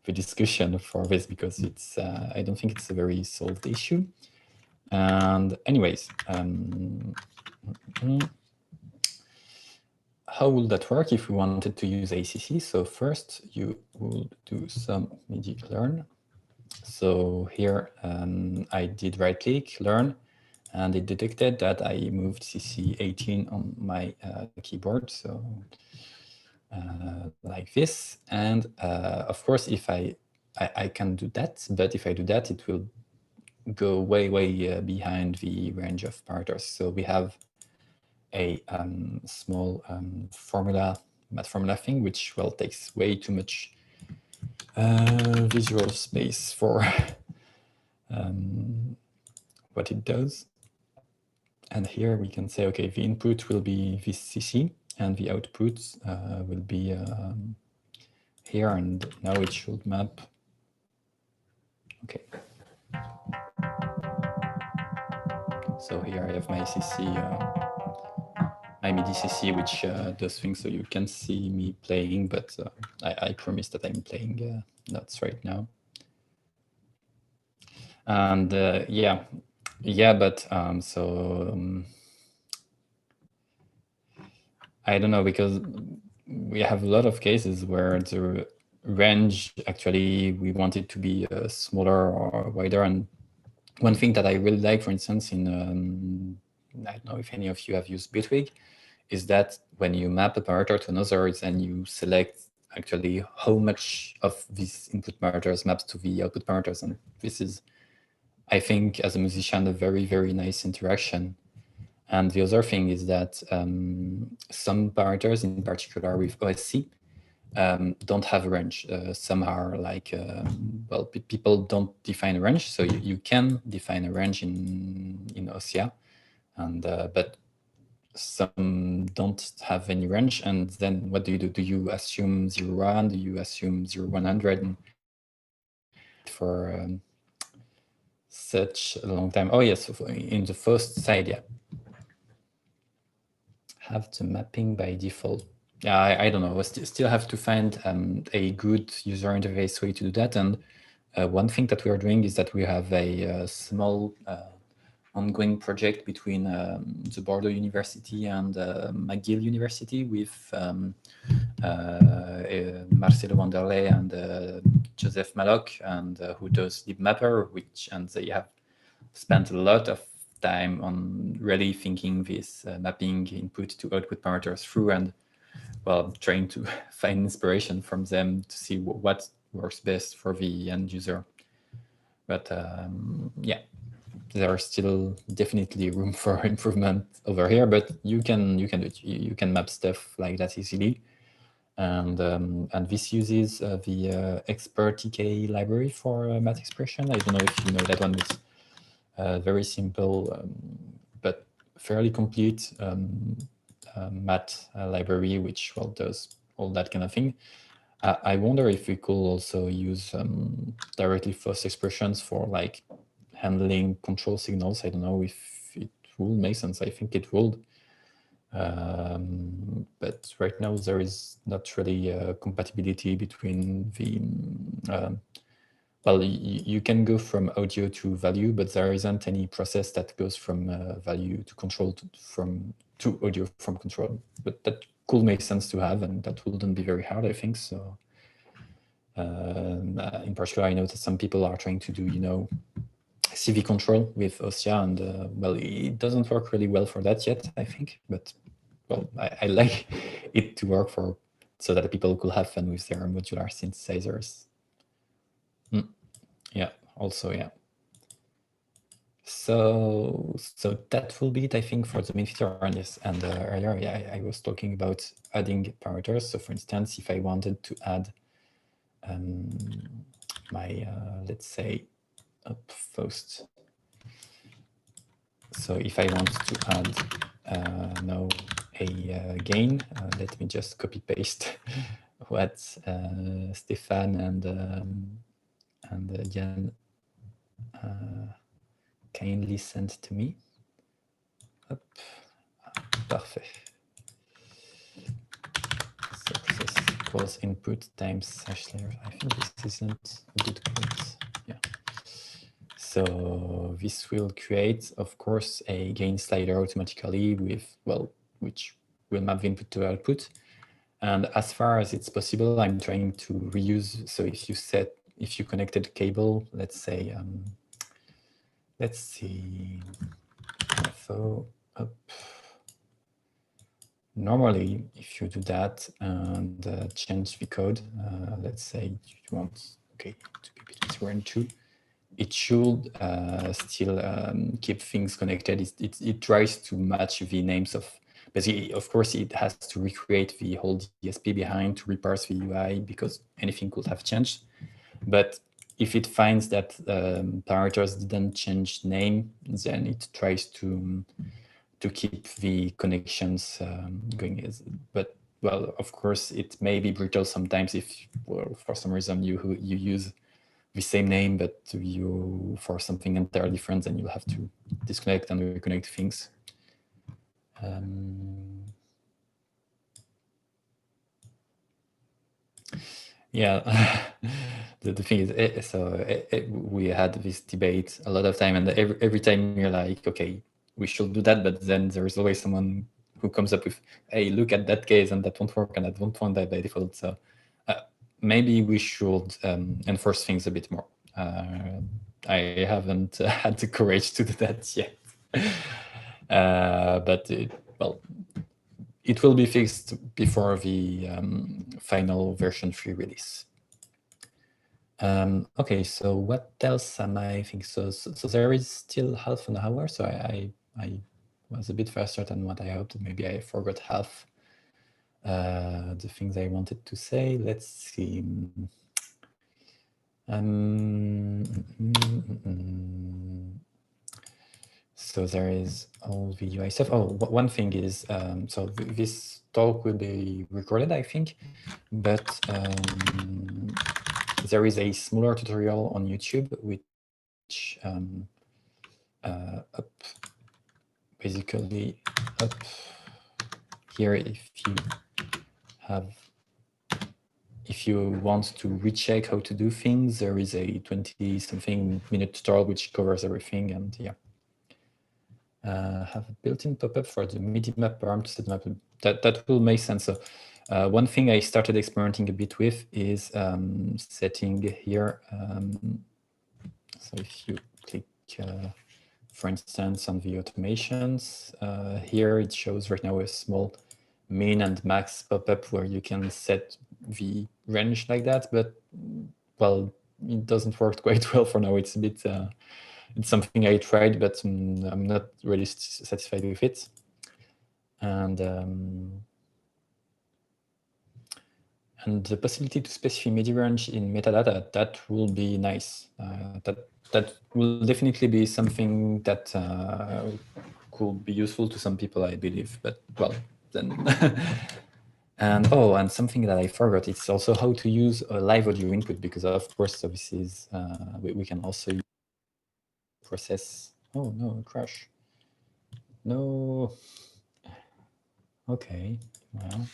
the discussion for this, because it's I don't think it's a very solved issue. And anyways, how will that work if we wanted to use ACC? So first, you will do some MIDI learn. So here I did right-click, learn, and it detected that I moved CC18 on my keyboard, so like this. And of course, if I can do that, but if I do that, it will go way behind the range of parameters. So we have a small math formula thing, which, well, takes way too much visual space for what it does. And here we can say, okay, the input will be this CC, and the output will be here, and now it should map. Okay. So here I have my CC, my MIDI CC, which does things, so you can see me playing, but I promise that I'm playing notes right now. And yeah, but I don't know, because we have a lot of cases where the range, actually, we want it to be smaller or wider. And one thing that I really like, for instance, in I don't know if any of you have used Bitwig, is that when you map a parameter to another, then you select actually how much of these input parameters maps to the output parameters. And this is, I think, as a musician, a very nice interaction. And the other thing is that some parameters, in particular with OSSIA, don't have a range. Some are like, well, people don't define a range, so you can define a range in OSSIA, and but some don't have any range. And then what do you do? Do you assume 0, 1? Do you assume 0, 100? For such a long time. Oh yes, in the first side, yeah. Have the mapping by default. Yeah, I don't know. I still have to find a good user interface way to do that. And one thing that we are doing is that we have a small ongoing project between the Bordeaux University and McGill University with Marcelo Wanderley and Joseph Malloch, and who does DeepMapper, and they have spent a lot of time on really thinking this mapping input to output parameters through, and, well, trying to find inspiration from them to see what works best for the end user. But yeah, there are still definitely room for improvement over here, but you can do it. You can map stuff like that easily. And this uses the ExpertTK library for math expression. I don't know if you know that one. It's very simple, but fairly complete math library, which, well, does all that kind of thing. I wonder if we could also use directly Faust expressions for, like, handling control signals. I don't know if it will make sense. I think it would. But right now there is not really compatibility between the well, you can go from audio to value, but there isn't any process that goes from value to control from to audio from control, but that could make sense to have, and that wouldn't be very hard, I think. So in particular, I know that some people are trying to do, you know, CV control with OSSIA, and well, it doesn't work really well for that yet, I think. But well, I like it to work for, so that people could have fun with their modular synthesizers. Yeah, also, yeah. So that will be it, I think, for the main feature. And earlier, yeah, I was talking about adding parameters. So for instance, if I wanted to add my, let's say, Faust. So if I want to add now a gain, let me just copy paste what Stefan and Jan kindly sent to me. Hop. Parfait. So this equals input times /layer. I think this isn't a good code. Yeah. So this will create, of course, a gain slider automatically with, well, which will map the input to output. And as far as it's possible, I'm trying to reuse. So if you connected a cable, let's say, let's see, so up. Normally, if you do that and change the code, let's say you want, okay, to be between 0 and 2, it should still keep things connected. It tries to match the names of, basically, of course, it has to recreate the whole DSP behind to reparse the UI because anything could have changed. But if it finds that parameters didn't change name, then it tries to keep the connections going. But well, of course, it may be brutal sometimes if, well, for some reason you use the same name, but you for something entirely different, then you'll have to disconnect and reconnect things. Yeah, the thing is, we had this debate a lot of time, and every time you're like, okay, we should do that, but then there is always someone who comes up with, hey, look at that case, and that won't work, and that won't want that by default. So maybe we should enforce things a bit more. I haven't had the courage to do that yet, but well, it will be fixed before the final version 3 release. Okay, so what else am I thinking? So there is still half an hour, so I was a bit faster than what I hoped. Maybe I forgot half the things I wanted to say. Let's see. So there is all the UI stuff. Oh, one thing is, so this talk will be recorded, I think, but there is a smaller tutorial on YouTube, which basically up here, if you want to recheck how to do things, there is a 20-something minute tutorial which covers everything, and yeah. Have a built-in pop-up for the MIDI map param to set map. That will make sense. So one thing I started experimenting a bit with is setting here. So if you click, for instance, on the automations, here it shows right now a small min and max pop-up where you can set the range like that, but well, it doesn't work quite well for now. It's a bit it's something I tried, but I'm not really satisfied with it. And the possibility to specify MIDI range in metadata, that will be nice. That will definitely be something that could be useful to some people, I believe. But well, then. And something that I forgot, it's also how to use a live audio input, because of course, so this is we can also use process. Oh no, crash. No. Okay. Well.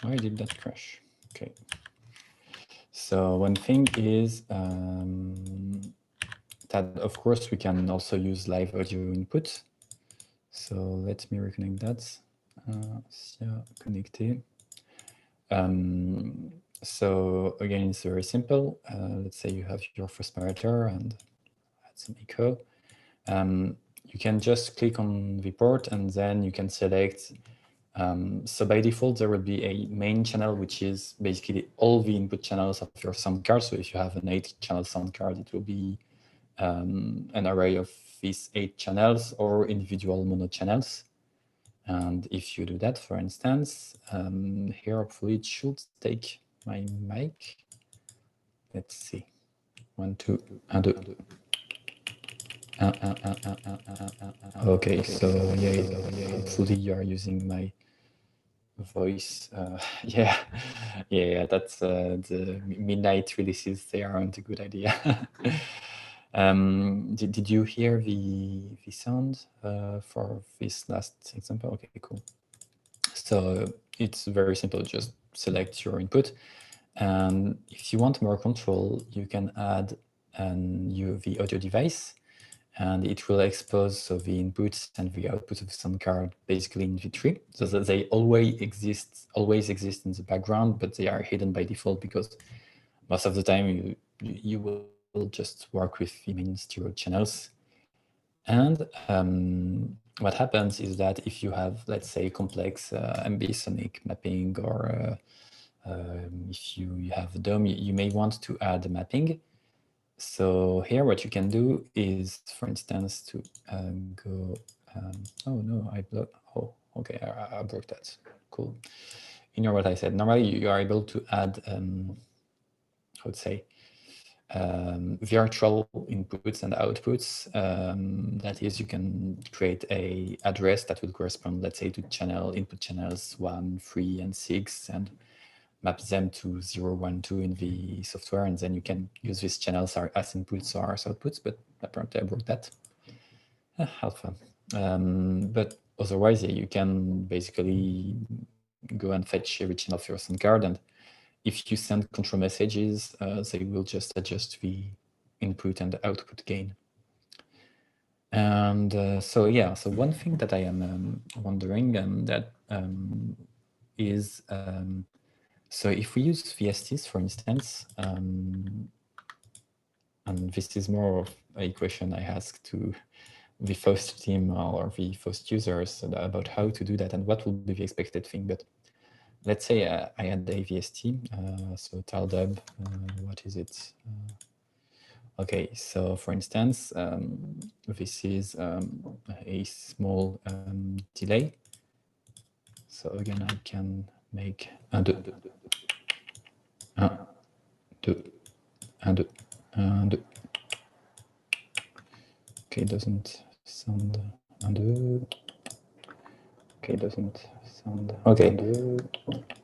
Why did that crash? Okay. So one thing is that, of course, we can also use live audio input. So let me reconnect that. OSSIA connecté. So again, it's very simple. Let's say you have your first parameter and add some echo. You can just click on the port and then you can select. So by default, there will be a main channel, which is basically all the input channels of your sound card. So if you have an 8-channel sound card, it will be an array of these 8 channels or individual mono channels. And if you do that, for instance, here, hopefully it should take my mic. Let's see. 1, 2, and 2. Okay, so yeah, hopefully you are using my voice. Yeah, that's the midnight releases. They aren't a good idea. Did you hear the sound for this last example? Okay, cool. So it's very simple. Just select your input, and if you want more control, you can add the audio device, and it will expose the inputs and the outputs of the sound card basically in V3, so that they always exist in the background, but they are hidden by default because most of the time you will just work with the main stereo channels. And what happens is that if you have, let's say, complex ambisonic mapping, or if you have a DOM, you may want to add a mapping. So here what you can do is, for instance, to go, oh no, I blocked, oh, okay, I broke that, cool. Ignore what I said. Normally you are able to add, I would say, virtual inputs and outputs. That is, you can create a address that would correspond, let's say, to input channels 1, 3, and 6, and map them to 0, 1, 2 in the software, and then you can use these channels as inputs or as outputs, but apparently I broke that. How fun. But otherwise, yeah, you can basically go and fetch every channel of your sound card, and if you send control messages, they will just adjust the input and output gain. And so yeah, so one thing that I am wondering that is, so if we use VSTs, for instance, and this is more of a question I asked to the Faust team or the Faust users about how to do that and what will be the expected thing. But let's say I had a VST, so TileDub, what is it? Okay, so for instance, this is a small delay. So again, I can make and okay, doesn't sound okay, doesn't sound okay.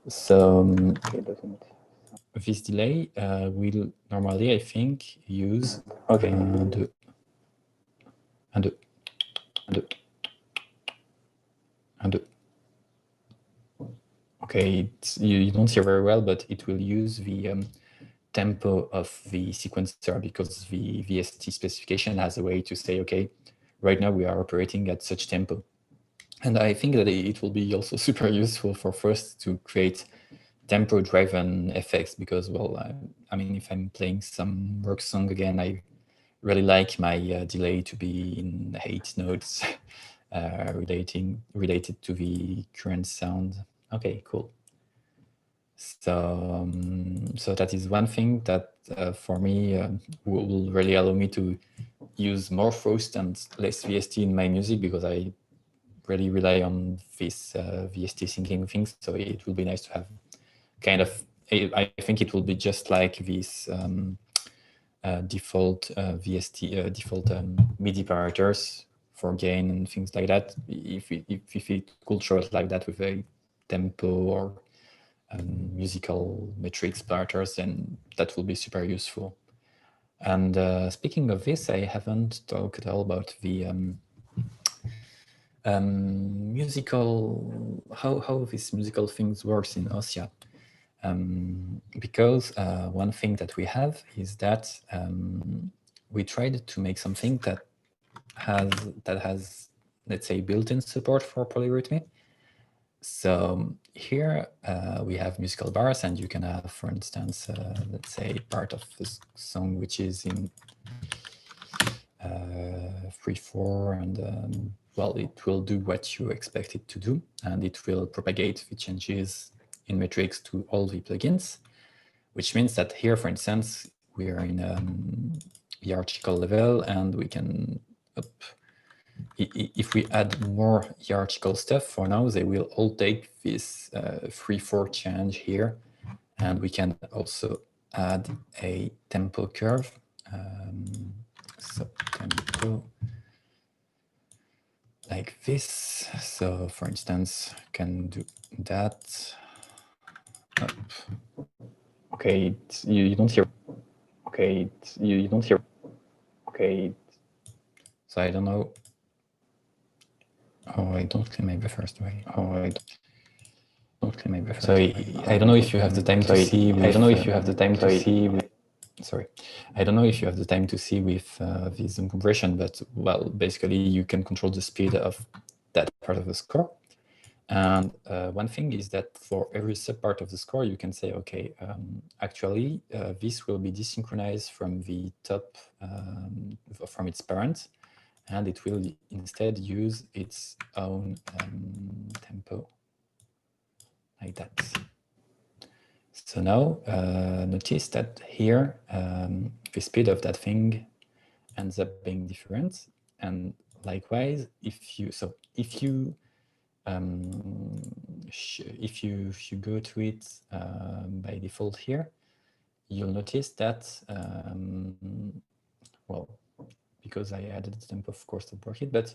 So this delay will normally, I think, use okay and okay, you don't hear very well, but it will use the tempo of the sequencer, because the VST specification has a way to say, okay, right now we are operating at such tempo. And I think that it will be also super useful for Faust to create tempo-driven effects, because, well, I mean, if I'm playing some rock song again, I really like my delay to be in 8 notes related to the current sound. Okay, cool. So, so that is one thing that for me will really allow me to use more Faust and less VST in my music, because I really rely on this VST syncing things. So it will be nice to have kind of, I think it will be just like this default VST, default MIDI parameters for gain and things like that. If it could show it like that with a tempo or musical metrics parameters, then that will be super useful. And speaking of this, I haven't talked at all about the musical, how this musical things works in OSSIA. Because one thing that we have is that we tried to make something that has, let's say, built-in support for polyrhythmy. So here we have musical bars, and you can have, for instance, let's say, part of this song which is in 3/4, and well, it will do what you expect it to do, and it will propagate the changes in metrics to all the plugins, which means that here, for instance, we are in hierarchical level, and we can if we add more hierarchical stuff, for now, they will all take this 3/4 change here. And we can also add a tempo curve. So tempo like this. So for instance, can do that. Okay, you don't hear. Okay, you don't hear. Okay. So I don't know. Oh, I don't claim my buffers, do I? Oh, I don't claim my buffers. So I don't know if you have the time to see. I don't know if you have the time to see. Sorry, I don't know if you have the time to see with the zoom compression, but well, basically you can control the speed of that part of the score. And one thing is that for every subpart of the score, you can say, okay, actually, this will be desynchronized from the top, from its parent, and it will instead use its own tempo, like that. So now, notice that here, the speed of that thing ends up being different. And likewise, if you go to it by default here, you'll notice that, well, because I added the tempo, of course, to work it, but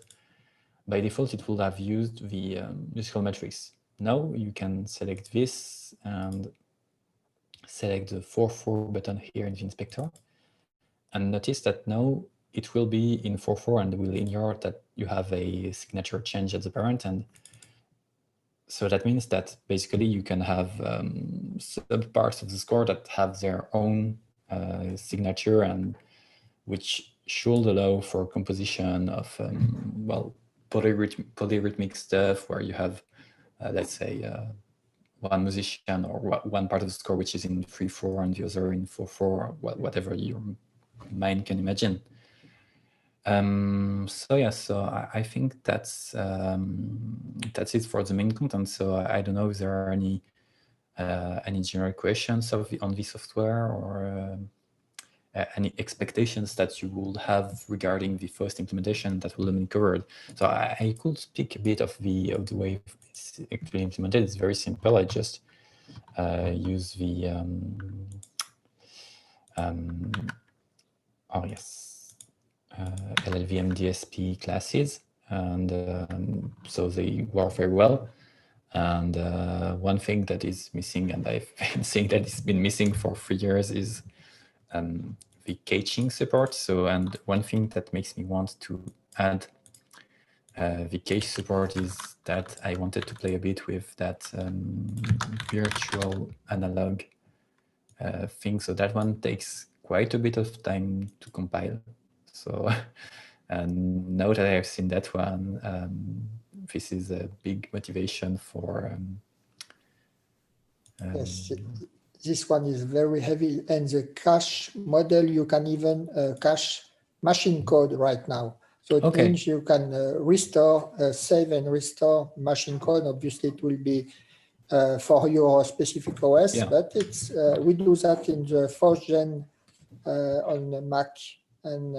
by default, it will have used the musical matrix. Now you can select this and select the 4/4 button here in the inspector. And notice that now it will be in 4/4 and will ignore that you have a signature change at the parent. And so that means that basically you can have subparts of the score that have their own signature, and which should allow for composition of, well, polyrhythmic stuff where you have, let's say, one musician or one part of the score which is in 3/4 and the other in 4/4, whatever your mind can imagine. So yeah, so I think that's it for the main content. So I don't know if there are any general questions on the software, or any expectations that you would have regarding the first implementation that will have been covered. So I could speak a bit of the way it's actually implemented. It's very simple. I just use the oh yes, LLVM DSP classes, and so they work very well. And one thing that is missing, and I've been saying that it's been missing for 3 years, is the caching support. So, and one thing that makes me want to add the cache support is that I wanted to play a bit with that virtual analog thing. So that one takes quite a bit of time to compile. So, and now that I have seen that one, this is a big motivation for. Yes, this one is very heavy, and the cache model, you can even cache machine code right now. So it means you can restore, save and restore machine code. Obviously, it will be for your specific OS, but it's we do that in the 4th gen on the Mac, and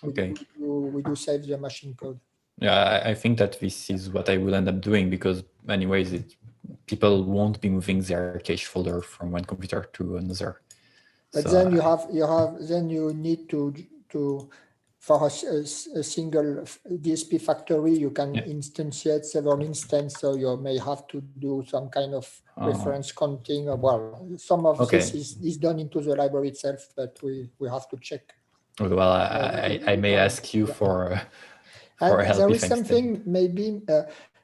we do save the machine code. Yeah, I think that this is what I will end up doing, because anyways, people won't be moving their cache folder from one computer to another. But so then you need to for a single DSP factory, you can instantiate several instances, so you may have to do some kind of reference counting. Well, some of this is done into the library itself, but we have to check. Well, I may ask you for help. There is something maybe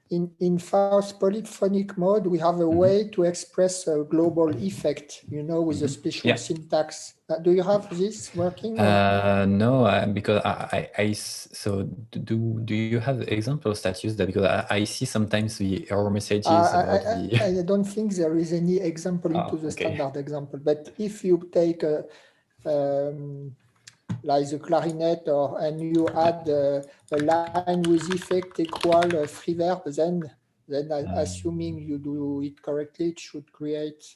in Faust polyphonic mode, we have a way to express a global effect, you know, with a special syntax. Do you have this working? No, because so do you have examples that use that? Because I see sometimes the error messages about the. I don't think there is any example into the standard example, but if you take like the clarinet, and you add a line with effect equal free verb, then assuming you do it correctly, it should create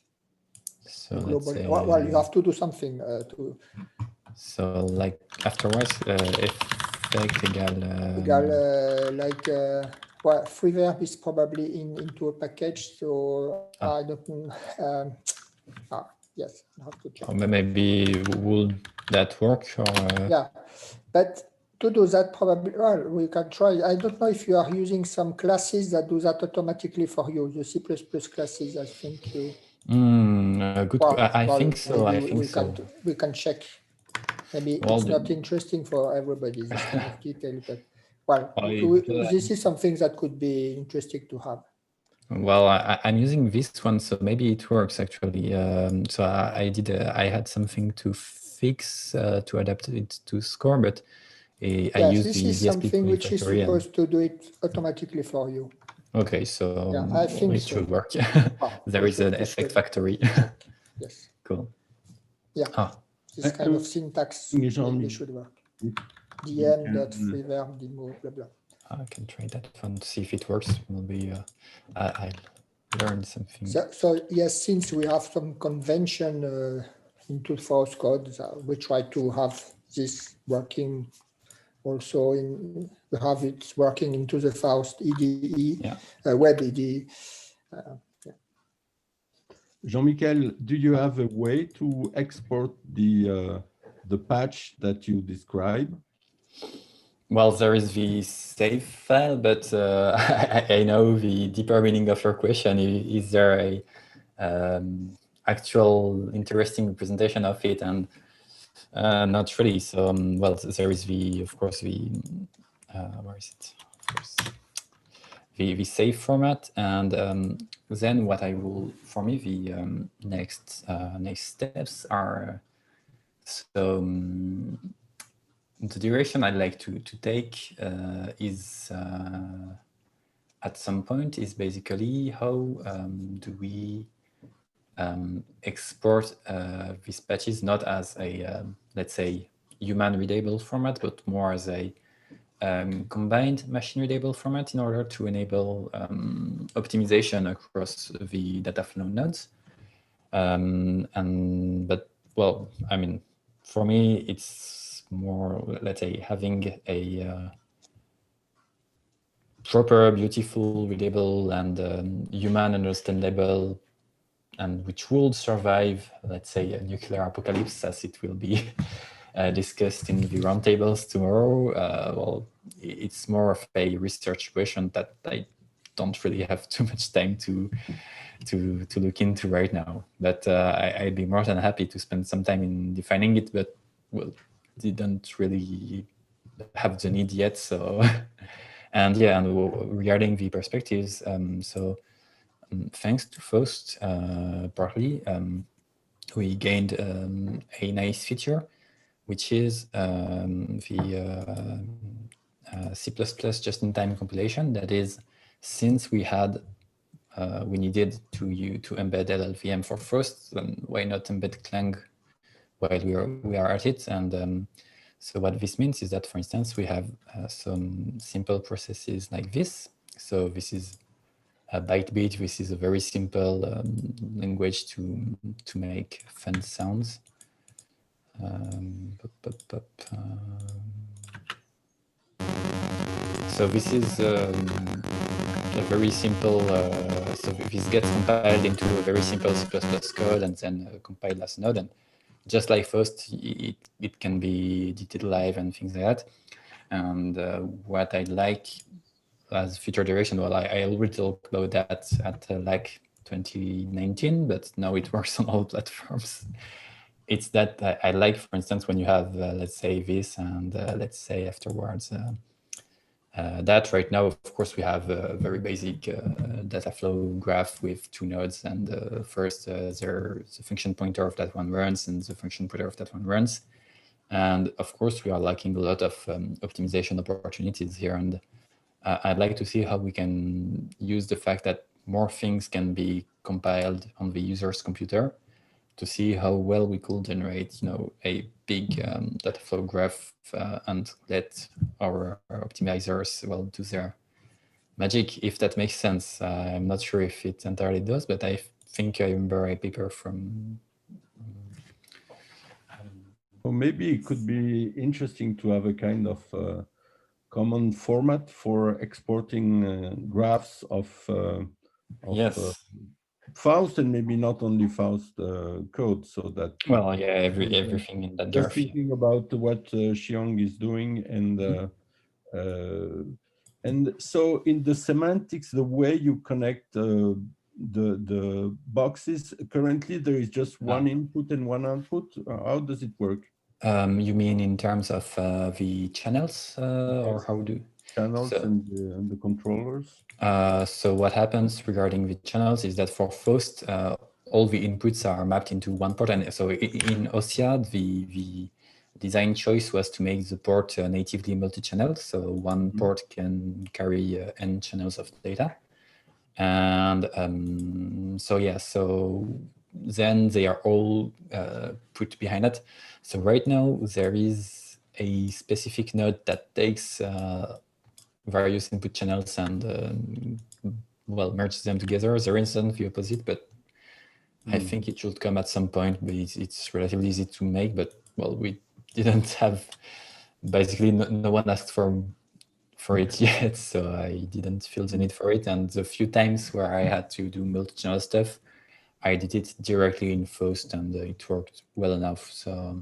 so a global. Say, well, you have to do something to. So like afterwards, effect equal like well, free verb is probably into a package, so I don't know. Yes, I have to check. Or maybe would that work? Or, yeah, but to do that, probably, well, we can try. I don't know if you are using some classes that do that automatically for you, the C++ classes, I think you. Good. I think so. I think so. We can check. Maybe it's not interesting for everybody, this kind of detail, but well, this is something that could be interesting to have. Well, I'm using this one, so maybe it works actually. So I had something to fix to adapt it to score, but I used this the is something which is supposed to do it automatically for you. Okay, so I think it should work. There is an effect factory. Yes. Cool. Yeah. This kind of syntax should work. dm.freeverb demo blah blah. I can try that one, see if it works. Will be I learned something. So yes, since we have some convention into Faust code, we try to have this working also we have it working into the Faust IDE, web IDE. Jean-Michel, do you have a way to export the patch that you describe? Well, there is the save file, but I know the deeper meaning of your question. Is there a actual interesting representation of it? And not really. So, well, there is of course, where is it? Of course, the save format, and then what I will, for me, the next steps are so. The direction I'd like to take is at some point is basically how do we export these patches not as a let's say human readable format, but more as a combined machine readable format in order to enable optimization across the data flow nodes. But well, I mean, for me, it's more, let's say, having a proper, beautiful, readable, and human understandable, and which would survive, let's say, a nuclear apocalypse, as it will be discussed in the roundtables tomorrow. Well, it's more of a research question that I don't really have too much time to look into right now. But I'd be more than happy to spend some time in defining it, but well, didn't really have the need yet. So, and yeah, and regarding the perspectives, thanks to Faust, partly, we gained a nice feature, which is the C++ just-in-time compilation. That is, since we had we needed to embed LLVM for Faust, then why not embed Clang while we are at it? And so what this means is that, for instance, we have some simple processes like this. So this is a byte. This is a very simple language to make fun sounds. So this is a very simple, so this gets compiled into a very simple C++ code and then compiled as a node. And just like Faust, it can be edited live and things like that. And what I like as future direction, well, I already talked about that at LAC 2019, but now it works on all platforms. It's that I like, for instance, when you have, let's say this, and let's say afterwards, that right now, of course, we have a very basic data flow graph with 2 nodes, and first there's the function pointer of that one runs and the function pointer of that one runs. And of course, we are lacking a lot of optimization opportunities here. And I'd like to see how we can use the fact that more things can be compiled on the user's computer to see how well we could generate, a big data flow graph and let our optimizers, do their magic, if that makes sense. I'm not sure if it entirely does, but I think I remember a paper from... Well, maybe it could be interesting to have a kind of common format for exporting graphs of Yes. Faust, and maybe not only Faust code, so that everything in that graph. Just thinking about what Xiong is doing, and so in the semantics, the way you connect the boxes, currently there is just one input and one output. How does it work? You mean in terms of the channels, or how do? Channels and the controllers. So what happens regarding the channels is that for Faust, all the inputs are mapped into one port. And so in OSSIA, the design choice was to make the port natively multi-channel. So one port can carry n channels of data. And so then they are all put behind it. So right now, there is a specific node that takes various input channels and merges them together. There isn't the opposite, but I think it should come at some point. But it's relatively easy to make. But we didn't have, basically no one asked for it yet, so I didn't feel the need for it. And the few times where I had to do multi-channel stuff, I did it directly in Faust, and it worked well enough. So.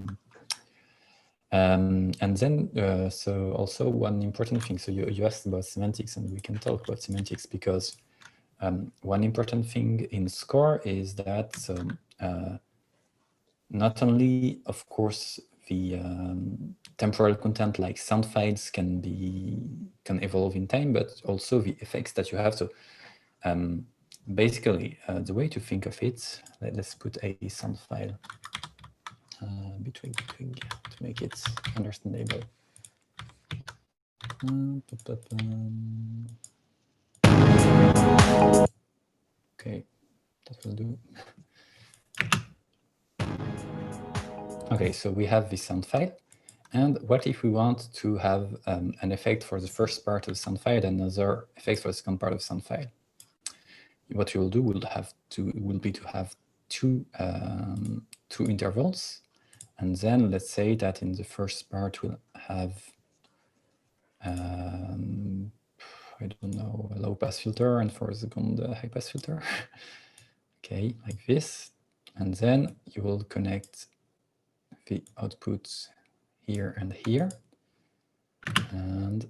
And then, so also one important thing, so you asked about semantics, and we can talk about semantics, because one important thing in SCORE is that not only, of course, the temporal content like sound files can evolve in time, but also the effects that you have. So basically, the way to think of it, let's put a sound file between to make it understandable. Okay, that will do. Okay, so we have this sound file. And what if we want to have an effect for the first part of the sound file and another effect for the second part of the sound file? What you will do will be to have two intervals. And then let's say that in the first part we'll have, I don't know, a low pass filter, and for the second high pass filter. Okay, like this. And then you will connect the outputs here and here. And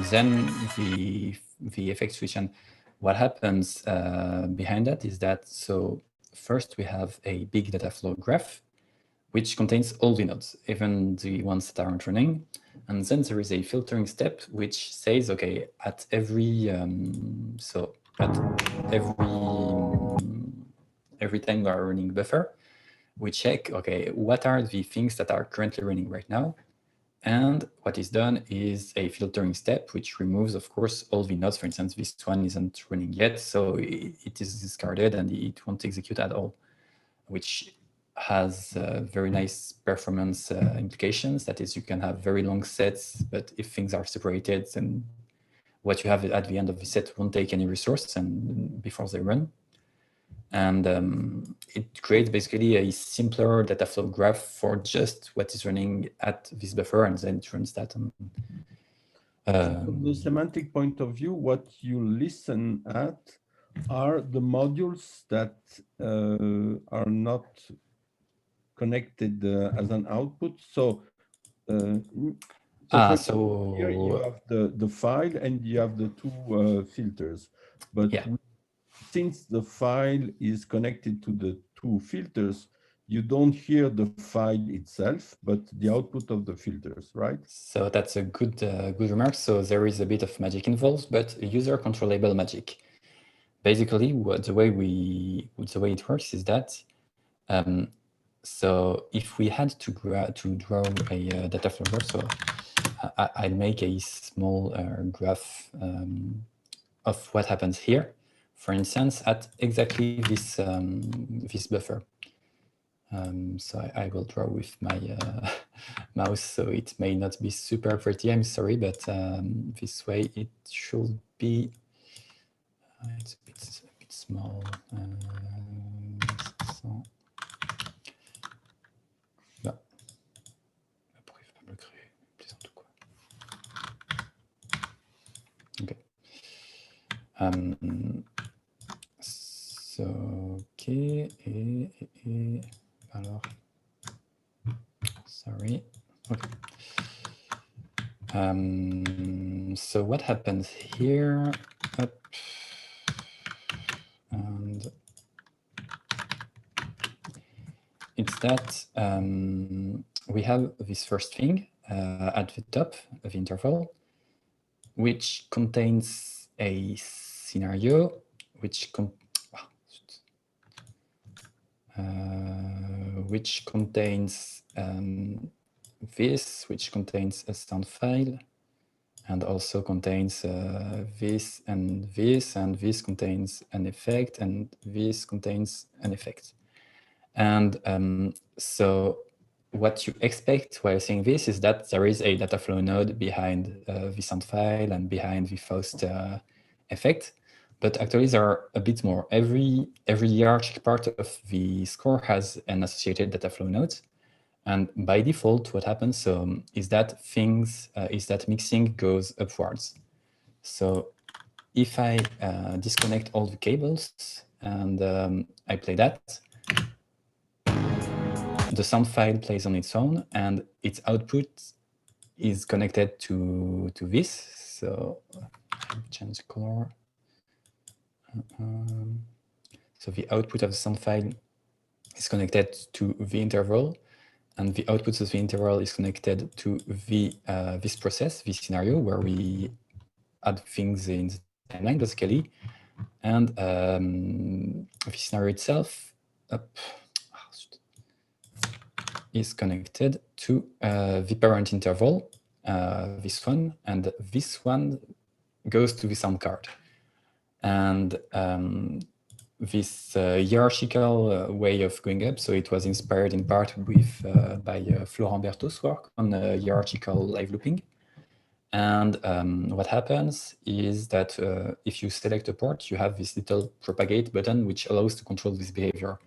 then the effect switch. And what happens behind that is that, so first we have a big data flow graph, which contains all the nodes, even the ones that aren't running. And then there is a filtering step, which says, okay, at every time we are running buffer, we check, okay, what are the things that are currently running right now? And what is done is a filtering step, which removes, of course, all the nodes. For instance, this one isn't running yet, so it is discarded and it won't execute at all, which has very nice performance implications. That is, you can have very long sets, but if things are separated, then what you have at the end of the set won't take any resource and before they run. And it creates basically a simpler data flow graph for just what is running at this buffer, and then it runs that. From the semantic point of view, what you listen at are the modules that are not connected as an output. So, here you have the file and you have the two filters, but since the file is connected to the two filters, you don't hear the file itself, but the output of the filters, right? So that's a good good remark. So there is a bit of magic involved, but user controllable magic. Basically, the way it works is that so if we had to draw a data flow, so I'll make a small graph of what happens here. For instance, at exactly this this buffer. So I will draw with my mouse, so it may not be super pretty, I'm sorry, but this way it should be, it's a bit small. So, là. Après, il va me le créer, plaisante ou quoi. Okay. So, okay, et alors, sorry, okay. So what happens here, up, and it's that we have this first thing at the top of the interval, which contains a scenario, which contains this, which contains a sound file, and also contains this, and this contains an effect, and this contains an effect. And so what you expect while seeing this is that there is a data flow node behind the sound file and behind the Faust effect. But actually, there are a bit more. Every hierarchical part of the score has an associated data flow node. And by default, what happens is that mixing goes upwards. So if I disconnect all the cables and I play that, the sound file plays on its own, and its output is connected to this. So I'll change the color. So the output of the sound file is connected to the interval, and the output of the interval is connected to the this process, this scenario, where we add things in the timeline, basically. And the scenario itself is connected to the parent interval, this one, and this one goes to the sound card. And this hierarchical way of going up, so it was inspired in part with by Florent Berthaud's work on hierarchical live looping. And what happens is that if you select a port, you have this little propagate button which allows to control this behavior,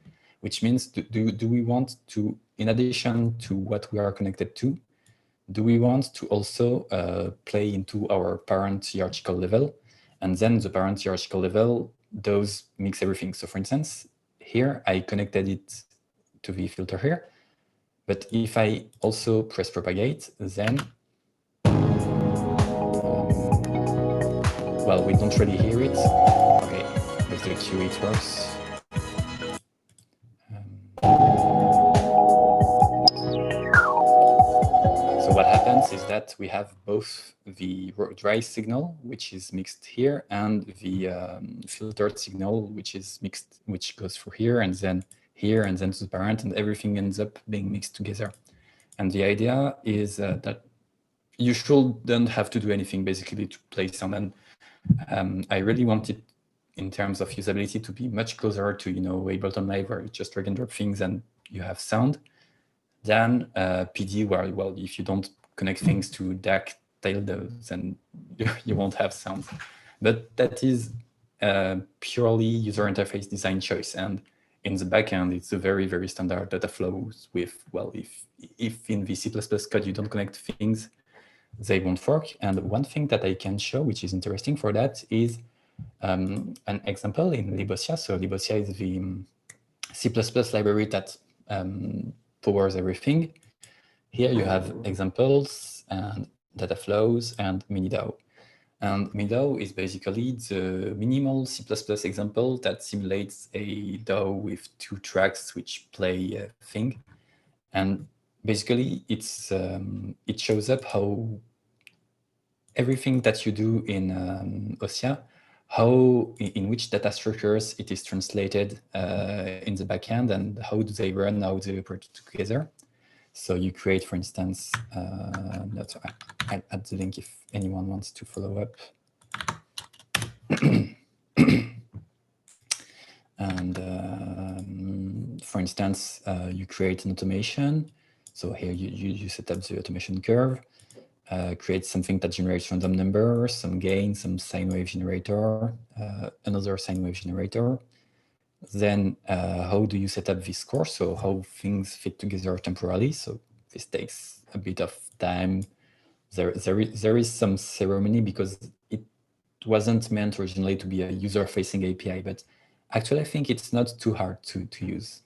which means do we want to, in addition to what we are connected to, do we want to also play into our parent hierarchical level? And then the parent hierarchical level does mix everything. So for instance, here I connected it to the filter here, but if I also press propagate, then well, we don't really hear it. Okay, with the Q it works. So what happens is that we have both the dry signal, which is mixed here, and the filtered signal, which is mixed, which goes through here and then to the parent, and everything ends up being mixed together. And the idea is that you shouldn't have to do anything basically to play sound. And I really want it, in terms of usability, to be much closer to Ableton Live, where you just drag and drop things and you have sound, than PD, where, well, if you don't connect things to DAC tilde, then you won't have sound. But that is purely user interface design choice. And in the backend, it's a very, very standard data flows with, well, if in the C++ code you don't connect things, they won't fork. And one thing that I can show, which is interesting for that, is an example in libOSSIA. So libOSSIA is the C++ library that powers everything. Here you have examples and data flows and Mini DAO. And MIDAO is basically the minimal C++ example that simulates a DAO with 2 tracks which play a thing. And basically, it shows up how everything that you do in OSSIA, in which data structures it is translated in the backend, and how do they run, how they operate together. So you create, for instance, I'll add the link if anyone wants to follow up. And for instance, you create an automation. So here you set up the automation curve, create something that generates random numbers, some gain, some sine wave generator, another sine wave generator. Then how do you set up this score? So how things fit together temporally. So this takes a bit of time. There is some ceremony because it wasn't meant originally to be a user-facing API, but actually I think it's not too hard to use.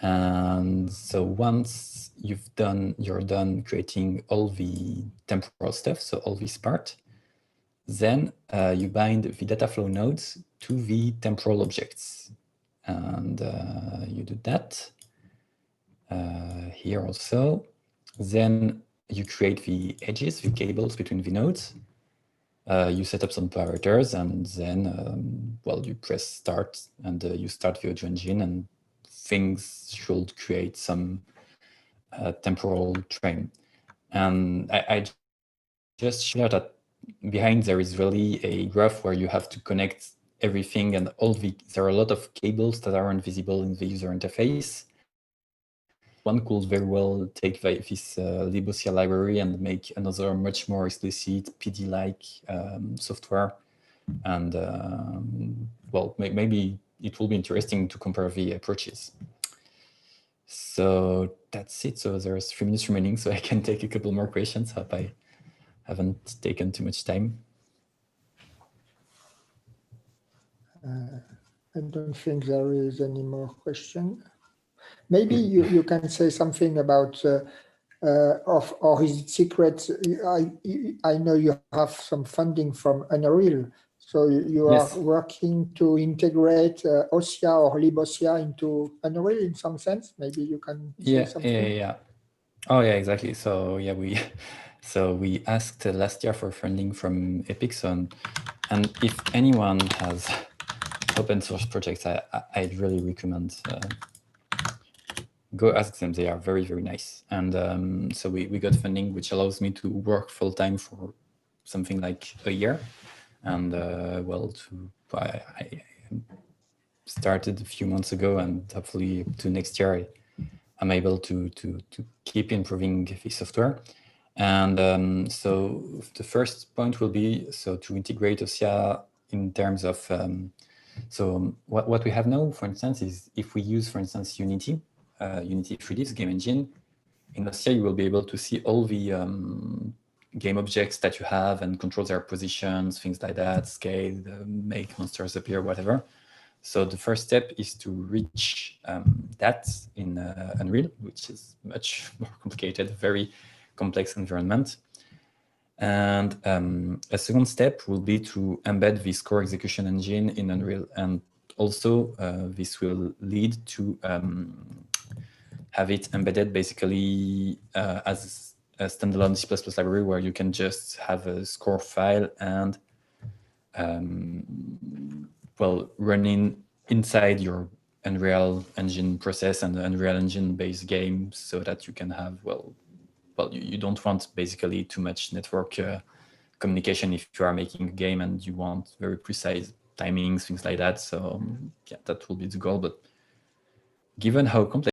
And so once you're done creating all the temporal stuff, so all this part, then you bind the data flow nodes to the temporal objects. And you do that here also. Then you create the edges, the cables between the nodes. You set up some parameters, and then, well, you press start, and you start the audio engine, and things should create some temporal train. And I just share that behind there is really a graph where you have to connect everything, and there are a lot of cables that aren't visible in the user interface. One could very well take this libOSSIA library and make another much more explicit PD-like software. And well, maybe it will be interesting to compare the approaches. So that's it. So there's 3 minutes remaining, so I can take a couple more questions. Hope I haven't taken too much time. I don't think there is any more question. Maybe you can say something about or is it secret? I know you have some funding from Unreal, so you Yes. are working to integrate OSSIA or libOSSIA into Unreal in some sense. Maybe you can say something. Yeah. Oh yeah, exactly. So yeah, we asked last year for funding from Epicson, and if anyone has open source projects, I'd really recommend go ask them. They are very, very nice. And so we got funding, which allows me to work full time for something like a year. And well, I started a few months ago, and hopefully to next year, I'm able to keep improving the software. And so the first point will be to integrate OSSIA in terms of so what we have now, for instance, is if we use, for instance, Unity 3D's game engine, in OSSIA you will be able to see all the game objects that you have and control their positions, things like that, scale, make monsters appear, whatever. So the first step is to reach that in Unreal, which is much more complicated, very complex environment. And a second step will be to embed this core execution engine in Unreal. And also this will lead to have it embedded basically as a standalone C++ library where you can just have a score file and well, running inside your Unreal Engine process and the Unreal Engine-based game, so that you can have, well, you don't want basically too much network communication if you are making a game and you want very precise timings, things like that. So yeah, that will be the goal. But given how complex